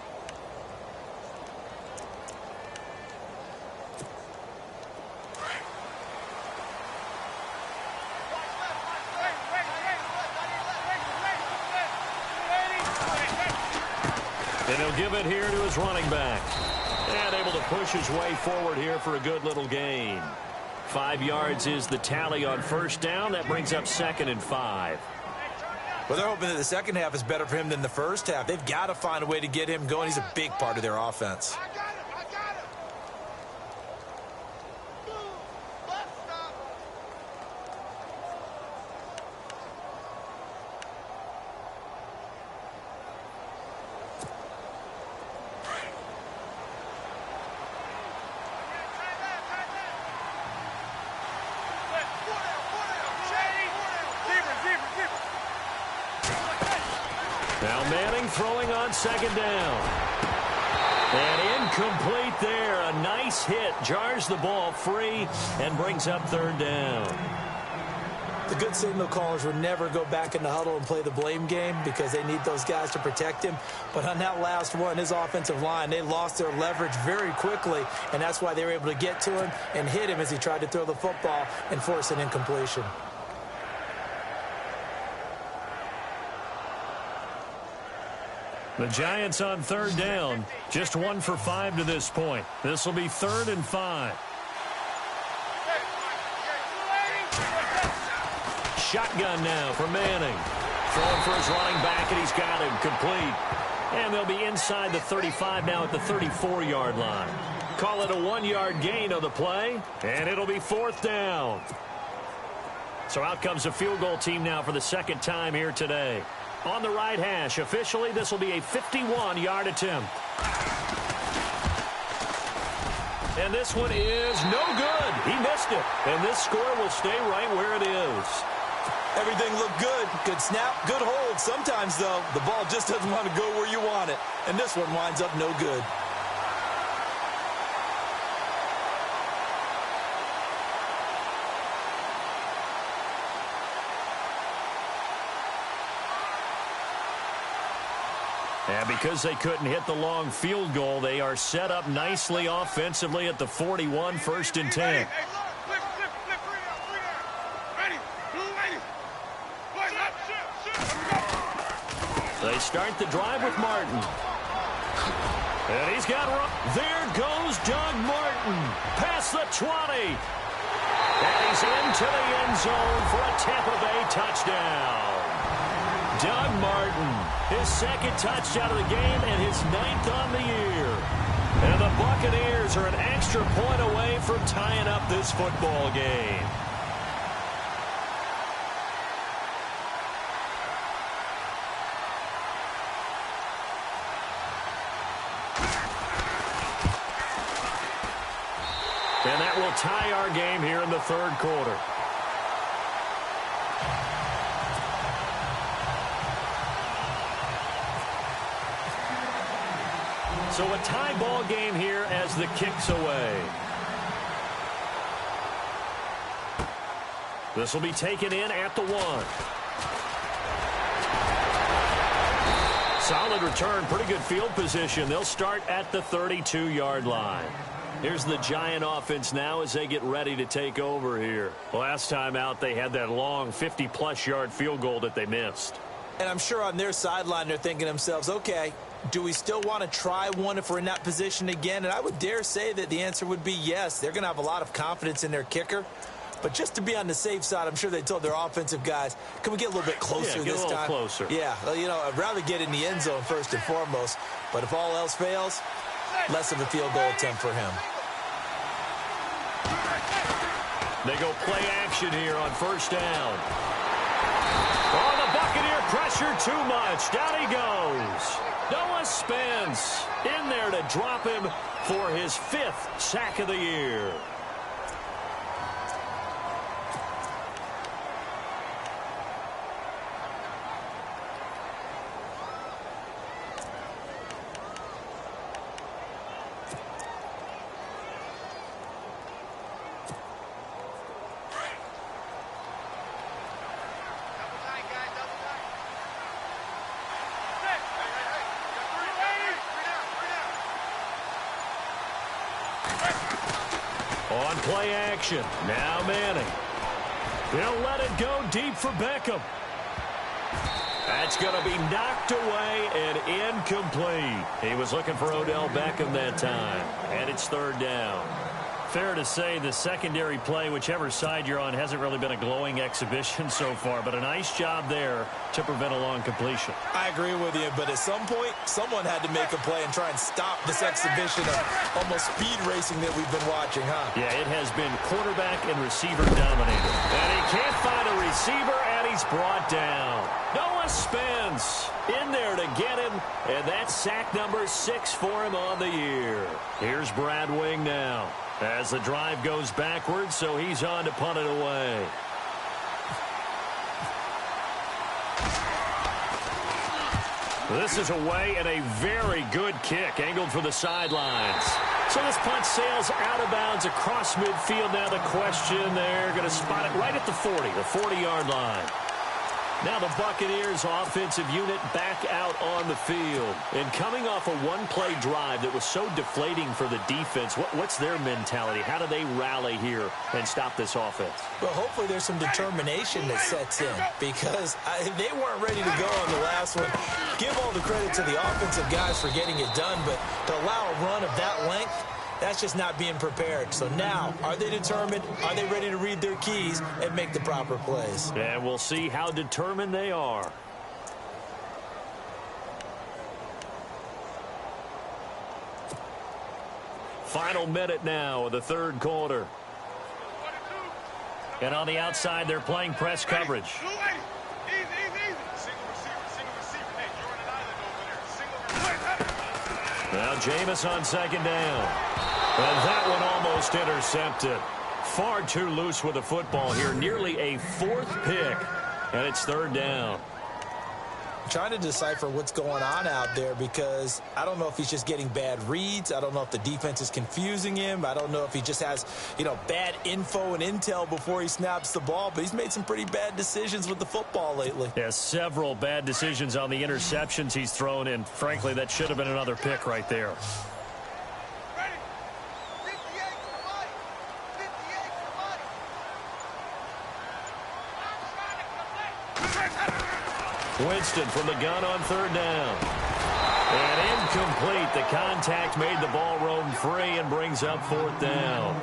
And he'll give it here to his running back. And able to push his way forward here for a good little gain. 5 yards is the tally on first down. That brings up 2nd and 5. Well, they're hoping that the second half is better for him than the first half. They've got to find a way to get him going. He's a big part of their offense. Now Manning throwing on second down. And incomplete there. A nice hit. Jars the ball free and brings up third down. The good signal callers would never go back in the huddle and play the blame game because they need those guys to protect him. But on that last one, his offensive line, they lost their leverage very quickly, and that's why they were able to get to him and hit him as he tried to throw the football and force an incompletion. The Giants on third down. Just 1 for 5 to this point. This will be 3rd and 5. Shotgun now for Manning. Throwing for his running back, and he's got him complete. And they'll be inside the 35 now at the 34-yard line. Call it a 1-yard gain of the play, and it'll be 4th down. So out comes the field goal team now for the second time here today. On the right hash, officially, this will be a 51-yard attempt. And this one is no good. He missed it. And this score will stay right where it is. Everything looked good. Good snap, good hold. Sometimes, though, the ball just doesn't want to go where you want it. And this one winds up no good. And because they couldn't hit the long field goal, they are set up nicely offensively at the 41, 1st and 10. They start the drive with Martin. And he's got run. There goes Doug Martin. Past the 20. And he's into the end zone for a Tampa Bay touchdown. Doug Martin, his 2nd touchdown of the game and his 9th on the year. And the Buccaneers are an extra point away from tying up this football game. And that will tie our game here in the 3rd quarter. So a tie ball game here as the kick's away. This will be taken in at the 1. Solid return, pretty good field position. They'll start at the 32-yard line. Here's the Giant offense now as they get ready to take over here. Last time out, they had that long 50-plus yard field goal that they missed. And I'm sure on their sideline they're thinking to themselves, okay, do we still want to try one if we're in that position again? And I would dare say that the answer would be yes. They're going to have a lot of confidence in their kicker. But just to be on the safe side, I'm sure they told their offensive guys, can we get a little bit closer this time? Get a little closer. Yeah, you know, I'd rather get in the end zone first and foremost. But if all else fails, less of a field goal attempt for him. They go play action here on first down. Oh, the Buccaneer pressure too much. Down he goes. Noah Spence in there to drop him for his 5th sack of the year. On play action. Now Manning. He'll let it go deep for Beckham. That's going to be knocked away and incomplete. He was looking for Odell Beckham that time. And it's 3rd down. Fair to say the secondary play, whichever side you're on, hasn't really been a glowing exhibition so far. But a nice job there to prevent a long completion. I agree with you, but at some point, someone had to make a play and try and stop this exhibition of almost speed racing that we've been watching, huh? Yeah, it has been quarterback and receiver dominated. And he can't find a receiver, and he's brought down. Noah Spence in there to get him, and that's sack number 6 for him on the year. Here's Brad Wing now, as the drive goes backwards, so he's on to punt it away. This is away and a very good kick, angled for the sidelines. So this punt sails out of bounds across midfield. Now the question, they're going to spot it right at the 40-yard line. Now the Buccaneers offensive unit back out on the field. And coming off a one-play drive that was so deflating for the defense, what's their mentality? How do they rally here and stop this offense? Well, hopefully there's some determination that sets in, because they weren't ready to go on the last one. Give all the credit to the offensive guys for getting it done, but to allow a run of that length, that's just not being prepared. So now, are they determined? Are they ready to read their keys and make the proper plays? And we'll see how determined they are. Final minute now of the 3rd quarter. And on the outside, they're playing press coverage. Now Jameis on 2nd down. And that one almost intercepted. Far too loose with the football here. Nearly a 4th pick. And it's 3rd down. I'm trying to decipher what's going on out there, because I don't know if he's just getting bad reads. I don't know if the defense is confusing him. I don't know if he just has, bad info and intel before he snaps the ball. But he's made some pretty bad decisions with the football lately. Yeah, several bad decisions on the interceptions he's thrown. And frankly, that should have been another pick right there. Winston from the gun on 3rd down. And incomplete. The contact made the ball roam free and brings up 4th down.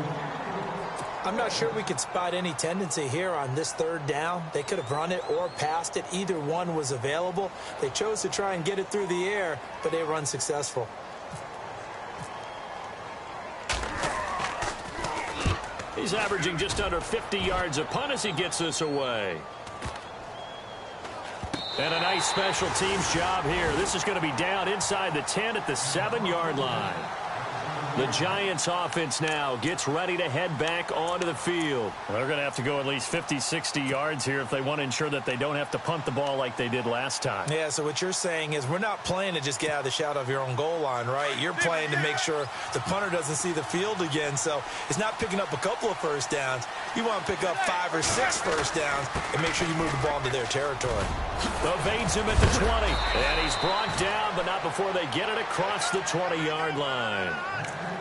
I'm not sure we could spot any tendency here on this 3rd down. They could have run it or passed it. Either one was available. They chose to try and get it through the air, but they were unsuccessful. He's averaging just under 50 yards a punt as he gets this away. And a nice special teams job here. This is going to be down inside the 10 at the 7-yard line. The Giants offense now gets ready to head back onto the field. They're going to have to go at least 50, 60 yards here if they want to ensure that they don't have to punt the ball like they did last time. Yeah, so what you're saying is we're not playing to just get out of the shadow of your own goal line, right? You're playing to make sure the punter doesn't see the field again. So it's not picking up a couple of first downs. You want to pick up 5 or 6 first downs and make sure you move the ball into their territory. Evades him at the 20. And he's brought down, but not before they get it across the 20-yard line.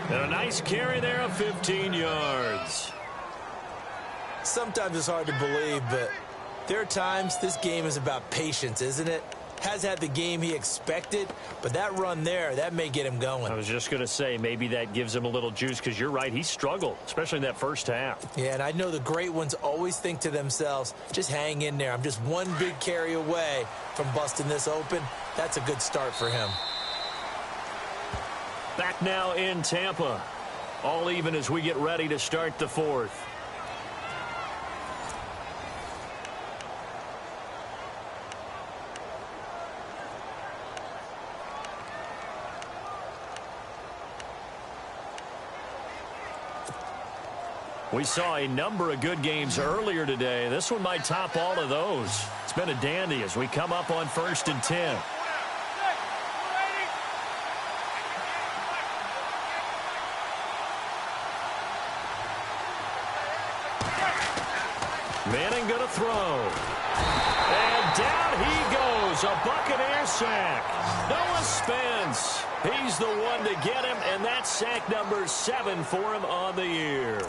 And a nice carry there of 15 yards. Sometimes it's hard to believe, but there are times this game is about patience, isn't it? has had the game he expected, but that run there, that may get him going. I was just going to say, maybe that gives him a little juice, because you're right, he struggled, especially in that first half. Yeah, and I know the great ones always think to themselves, just hang in there. I'm just one big carry away from busting this open. That's a good start for him. Back now in Tampa. All even as we get ready to start the fourth. We saw a number of good games earlier today. This one might top all of those. It's been a dandy as we come up on 1st and 10. Manning going to throw. And down he goes. A Buccaneer sack. Noah Spence. He's the one to get him, and that's sack number 7 for him on the year.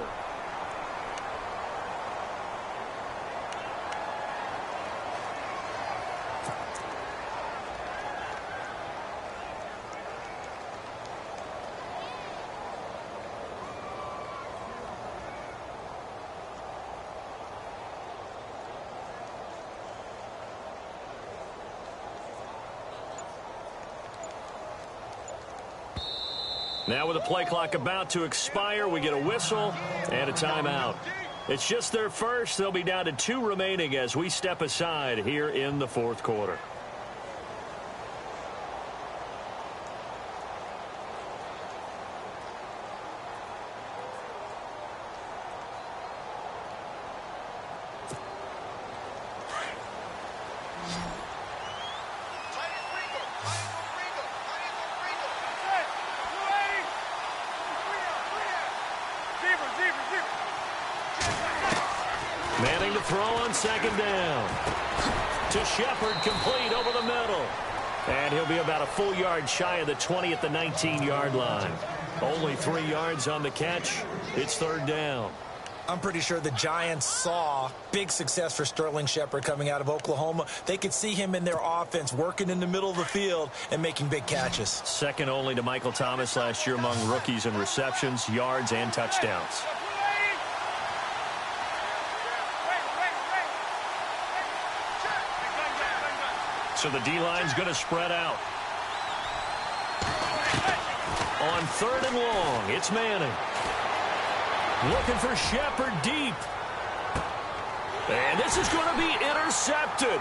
Now with the play clock about to expire, we get a whistle and a timeout. It's just their first. They'll be down to 2 remaining as we step aside here in the fourth quarter. Manning to throw on 2nd down. To Shepard, complete over the middle. And he'll be about a full yard shy of the 20 at the 19-yard line. Only 3 yards on the catch. It's 3rd down. I'm pretty sure the Giants saw big success for Sterling Shepard coming out of Oklahoma. They could see him in their offense working in the middle of the field and making big catches. Second only to Michael Thomas last year among rookies in receptions, yards, and touchdowns. So the D-line's going to spread out. On 3rd and long, it's Manning. Looking for Shepard deep. And this is going to be intercepted.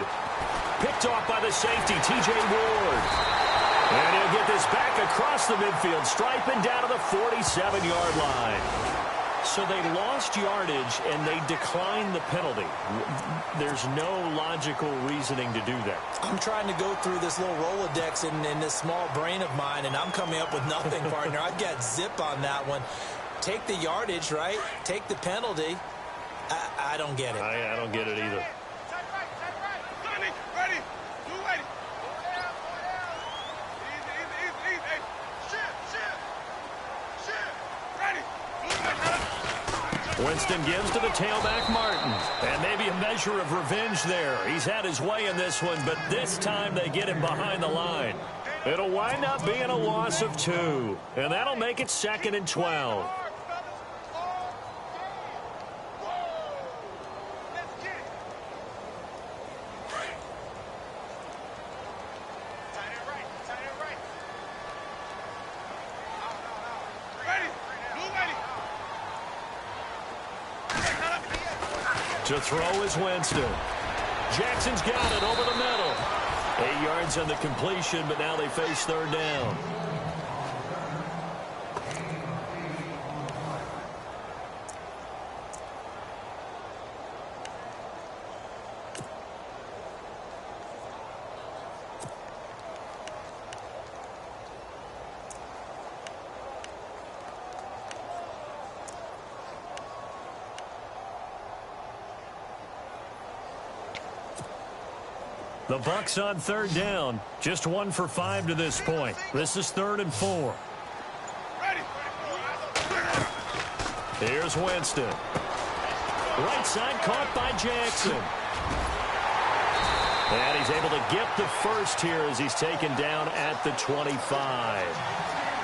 Picked off by the safety, T.J. Ward. And he'll get this back across the midfield, striping down to the 47-yard line. So they lost yardage, and they declined the penalty. There's no logical reasoning to do that. I'm trying to go through this little Rolodex in this small brain of mine, and I'm coming up with nothing, partner. I've got zip on that one. Take the yardage, right? Take the penalty. I don't get it. I don't get it either. Winston gives to the tailback, Martin. And maybe a measure of revenge there. He's had his way in this one, but this time they get him behind the line. It'll wind up being a loss of 2. And that'll make it 2nd and 12. To throw is Winston. Jackson's got it over the middle. 8 yards on the completion, but now they face 3rd down. The Bucs on 3rd down. Just 1 for 5 to this point. This is 3rd and 4. Here's Winston. Right side caught by Jackson. And he's able to get the first here as he's taken down at the 25.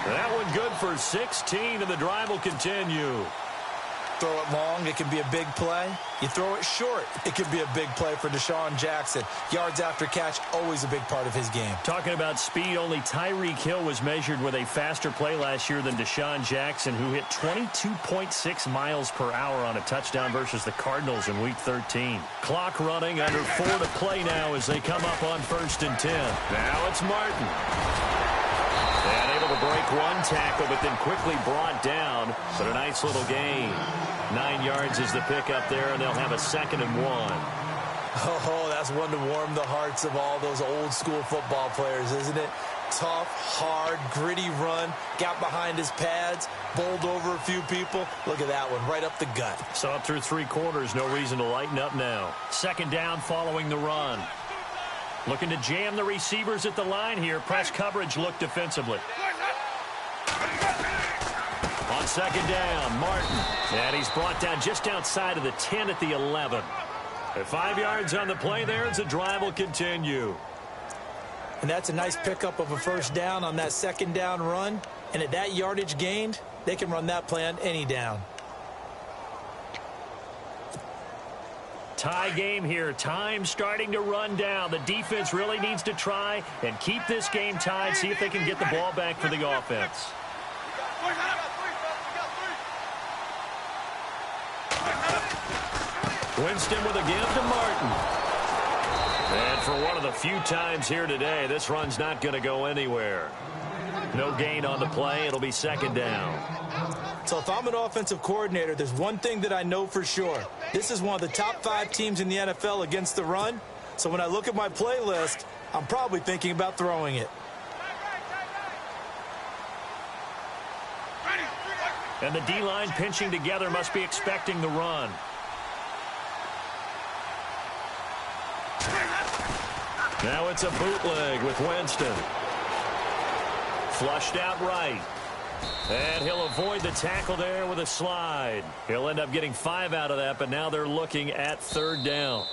That one good for 16, and the drive will continue. Throw it long, it can be a big play. You throw it short, it can be a big play for Deshaun Jackson. Yards after catch, always a big part of his game. Talking about speed, only Tyreek Hill was measured with a faster play last year than Deshaun Jackson, who hit 22.6 miles per hour on a touchdown versus the Cardinals in Week 13. Clock running, under 4 to play now as they come up on 1st and 10. Now it's Martin. And able to break one tackle, but then quickly brought down. But a nice little gain. 9 yards is the pickup there, and they'll have a 2nd and 1. Oh, that's one to warm the hearts of all those old-school football players, isn't it? Tough, hard, gritty run. Got behind his pads, bowled over a few people. Look at that one, right up the gut. Saw it through 3 quarters. No reason to lighten up now. 2nd down following the run. Looking to jam the receivers at the line here. Press coverage look defensively. On 2nd down, Martin. And he's brought down just outside of the 10 at the 11. At 5 yards on the play there as the drive will continue. And that's a nice pickup of a 1st down on that 2nd down run. And at that yardage gained, they can run that play on any down. Tie game here. Time starting to run down. The defense really needs to try and keep this game tied. See if they can get the ball back for the offense. Winston with a give to Martin. And for one of the few times here today, this run's not going to go anywhere. No gain on the play. It'll be 2nd down. So if I'm an offensive coordinator, there's one thing that I know for sure. This is one of the top 5 teams in the NFL against the run. So when I look at my playlist, I'm probably thinking about throwing it. And the D-line pinching together must be expecting the run. Now it's a bootleg with Winston. Flushed out right. And he'll avoid the tackle there with a slide. He'll end up getting 5 out of that, but now they're looking at 3rd down.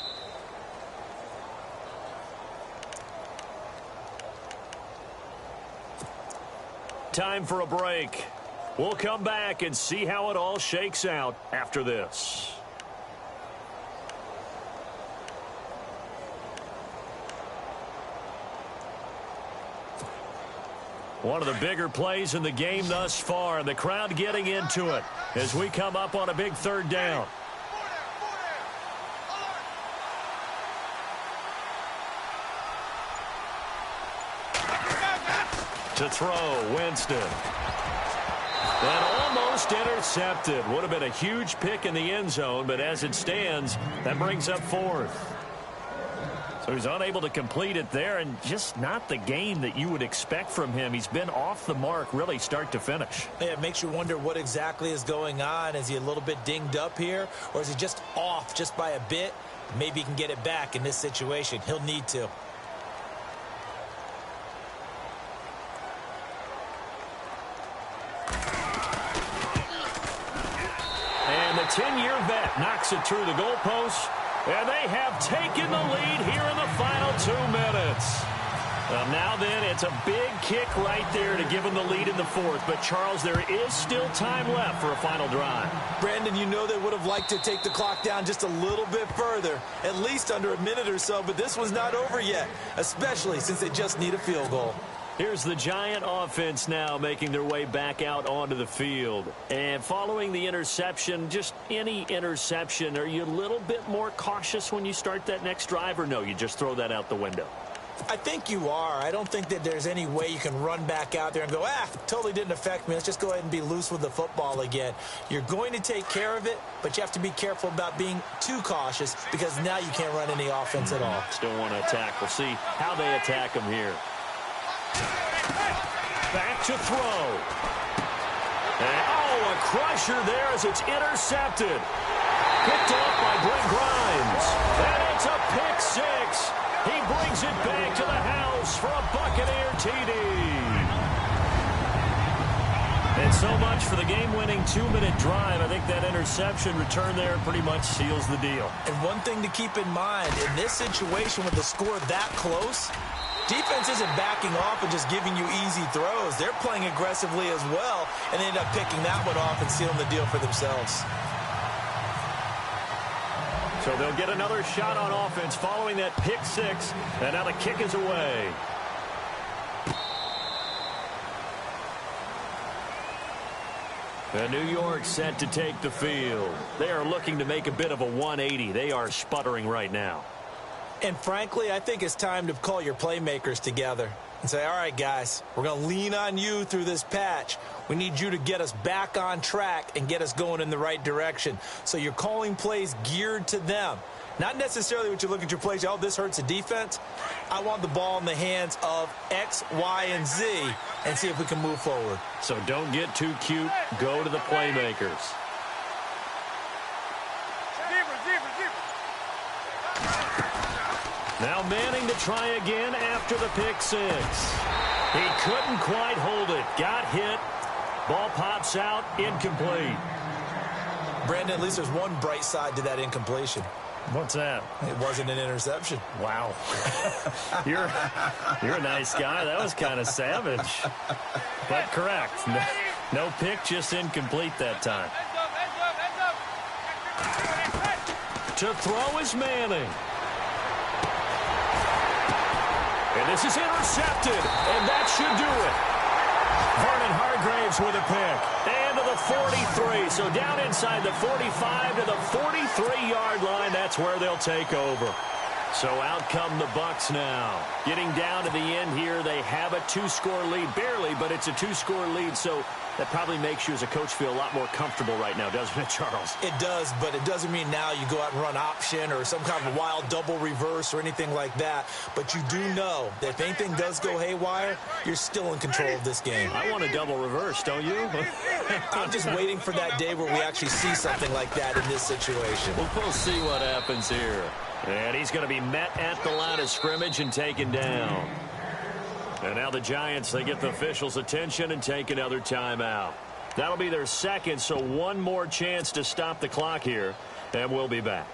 Time for a break. We'll come back and see how it all shakes out after this. One of the bigger plays in the game thus far, and the crowd getting into it as we come up on a big 3rd down. To throw, Winston. And almost intercepted. Would have been a huge pick in the end zone, but as it stands, that brings up 4th. So he's unable to complete it there, and just not the game that you would expect from him. He's been off the mark really start to finish. Yeah, it makes you wonder what exactly is going on. Is he a little bit dinged up here, or is he just off just by a bit? Maybe he can get it back in this situation. He'll need to. And the 10-year vet knocks it through the goalpost. And they have taken the lead here in the final 2 minutes. Now then, it's a big kick right there to give them the lead in the 4th. But, Charles, there is still time left for a final drive. Brandon, you know they would have liked to take the clock down just a little bit further, at least under a minute or so. But this one's not over yet, especially since they just need a field goal. Here's the Giant offense now making their way back out onto the field. And following the interception, just any interception, are you a little bit more cautious when you start that next drive, or no, you just throw that out the window? I think you are. I don't think that there's any way you can run back out there and go, totally didn't affect me. Let's just go ahead and be loose with the football again. You're going to take care of it, but you have to be careful about being too cautious because now you can't run any offense at all. Still want to attack. We'll see how they attack him here. Back to throw. And, a crusher there as it's intercepted. Picked off by Brent Grimes. And it's a pick 6. He brings it back to the house for a Buccaneer TD. And so much for the game-winning 2-minute drive. I think that interception return there pretty much seals the deal. And one thing to keep in mind, in this situation with the score that close, defense isn't backing off and just giving you easy throws. They're playing aggressively as well, and they end up picking that one off and sealing the deal for themselves. So they'll get another shot on offense following that pick six, and now the kick is away. And New York set to take the field. They are looking to make a bit of a 180. They are sputtering right now. And frankly, I think it's time to call your playmakers together and say, all right, guys, we're going to lean on you through this patch. We need you to get us back on track and get us going in the right direction. So you're calling plays geared to them. Not necessarily what you look at your plays, oh, this hurts the defense. I want the ball in the hands of X, Y, and Z and see if we can move forward. So don't get too cute. Go to the playmakers. Now Manning to try again after the pick six. He couldn't quite hold it. Got hit. Ball pops out. Incomplete. Brandon, at least there's one bright side to that incompletion. What's that? It wasn't an interception. Wow. You're a nice guy. That was kind of savage. But correct. No pick, just incomplete that time. To throw is Manning. And this is intercepted, and that should do it. Vernon Hargraves with a pick. And to the 43. So down inside the 45 to the 43-yard line. That's where they'll take over. So out come the Bucs now. Getting down to the end here, they have a 2-score lead. Barely, but it's a 2-score lead. So that probably makes you as a coach feel a lot more comfortable right now, doesn't it, Charles? It does, but it doesn't mean now you go out and run option or some kind of a wild double reverse or anything like that. But you do know that if anything does go haywire, you're still in control of this game. I want a double reverse, don't you? I'm just waiting for that day where we actually see something like that in this situation. Well, we'll see what happens here. And he's going to be met at the line of scrimmage and taken down. And now the Giants, they get the officials' attention and take another timeout. That'll be their second, so one more chance to stop the clock here, and we'll be back.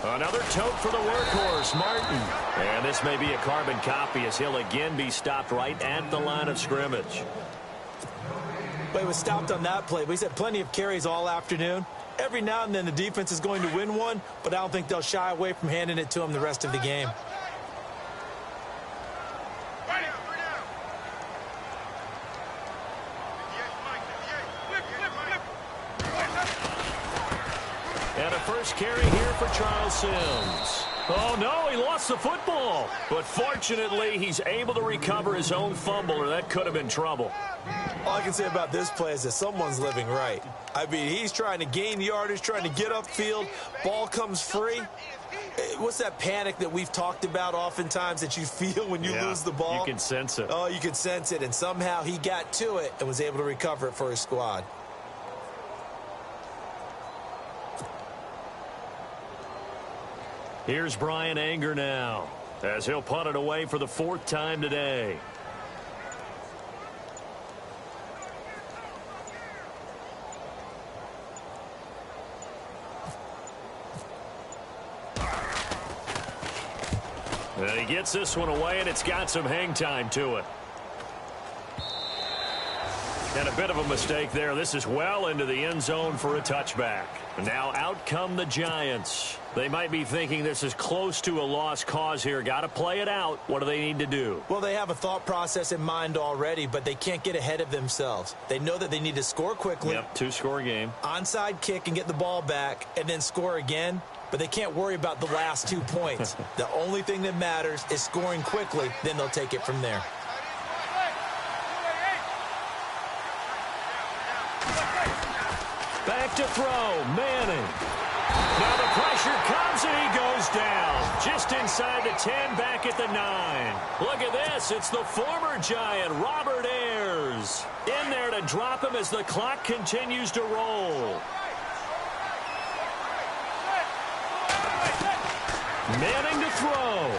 Another tote for the workhorse, Martin. And this may be a carbon copy as he'll again be stopped right at the line of scrimmage. But he was stopped on that play. But he's had plenty of carries all afternoon. Every now and then the defense is going to win one, but I don't think they'll shy away from handing it to him the rest of the game. And a first carry here for Charles Sims. Oh, no, he lost the football. But fortunately, he's able to recover his own fumble, or that could have been trouble. All I can say about this play is that someone's living right. I mean, he's trying to gain yardage, trying to get upfield. Ball comes free. What's that panic that we've talked about oftentimes that you feel when you lose the ball? You can sense it. Oh, you can sense it. And somehow he got to it and was able to recover it for his squad. Here's Brian Anger now, as he'll punt it away for the 4th time today. And he gets this one away, and it's got some hang time to it. And a bit of a mistake there. This is well into the end zone for a touchback. Now out come the Giants. They might be thinking this is close to a lost cause here. Got to play it out. What do they need to do? Well, they have a thought process in mind already, but they can't get ahead of themselves. They know that they need to score quickly. Yep, 2-score game. Onside kick and get the ball back and then score again. But they can't worry about the last 2 points. The only thing that matters is scoring quickly. Then they'll take it from there. Back to throw. Manning. goes down just inside the 10, back at the 9. Look at this. It's the former Giant, Robert Ayers, in there to drop him as the clock continues to roll. Manning to throw.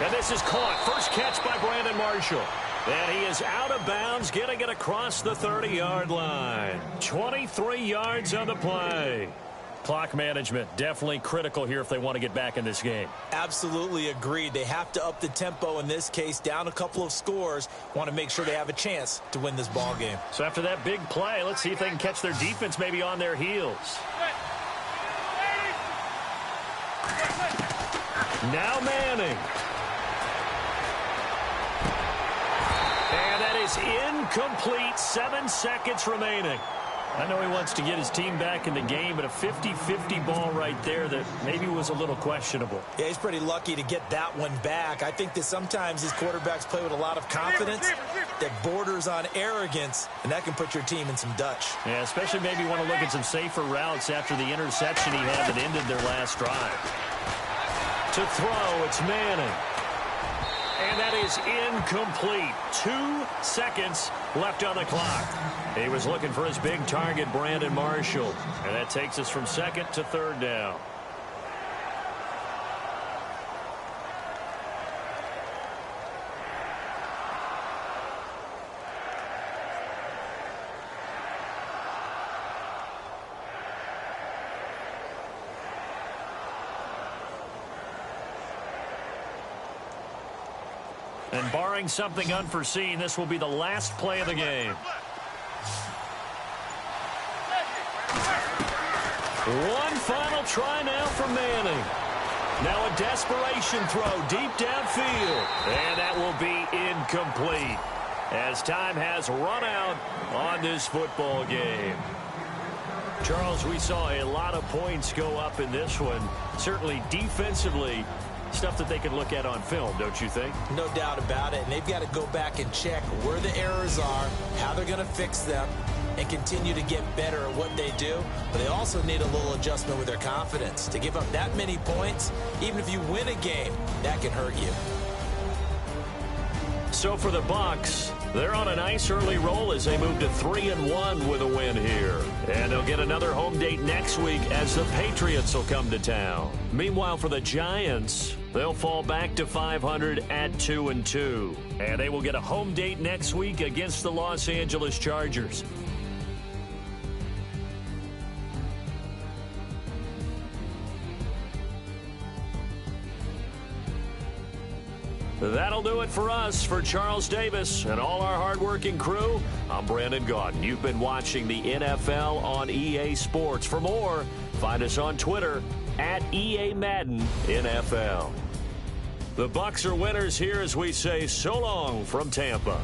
And this is caught. First catch by Brandon Marshall. And he is out of bounds, getting it across the 30-yard line. 23 yards on the play. Clock management definitely critical here if they want to get back in this game. Absolutely agreed. They have to up the tempo in this case, down a couple of scores. Want to make sure they have a chance to win this ball game. So after that big play, let's see if they can catch their defense maybe on their heels. Now Manning. And that is incomplete. 7 seconds remaining. I know he wants to get his team back in the game, but a 50-50 ball right there that maybe was a little questionable. Yeah, he's pretty lucky to get that one back. I think that sometimes these quarterbacks play with a lot of confidence that borders on arrogance, and that can put your team in some Dutch. Yeah, especially maybe want to look at some safer routes after the interception he had that ended their last drive. To throw, it's Manning. And that is incomplete. 2 seconds left on the clock. He was looking for his big target, Brandon Marshall. And that takes us from second to third down. And barring something unforeseen, this will be the last play of the game. One final try now for Manning. Now a desperation throw deep downfield. And that will be incomplete as time has run out on this football game. Charles, we saw a lot of points go up in this one. Certainly defensively, stuff that they can look at on film, don't you think? No doubt about it. And they've got to go back and check where the errors are, how they're going to fix them, and continue to get better at what they do. But they also need a little adjustment with their confidence. To give up that many points, even if you win a game, that can hurt you. So for the Bucs, they're on a nice early roll as they move to 3-1 with a win here. And they'll get another home date next week as the Patriots will come to town. Meanwhile, for the Giants, they'll fall back to 500 at 2-2. And they will get a home date next week against the Los Angeles Chargers. That'll do it for us. For Charles Davis and all our hardworking crew, I'm Brandon Gaudin. You've been watching the NFL on EA Sports. For more, find us on Twitter at EA Madden NFL. The Bucs are winners here as we say so long from Tampa.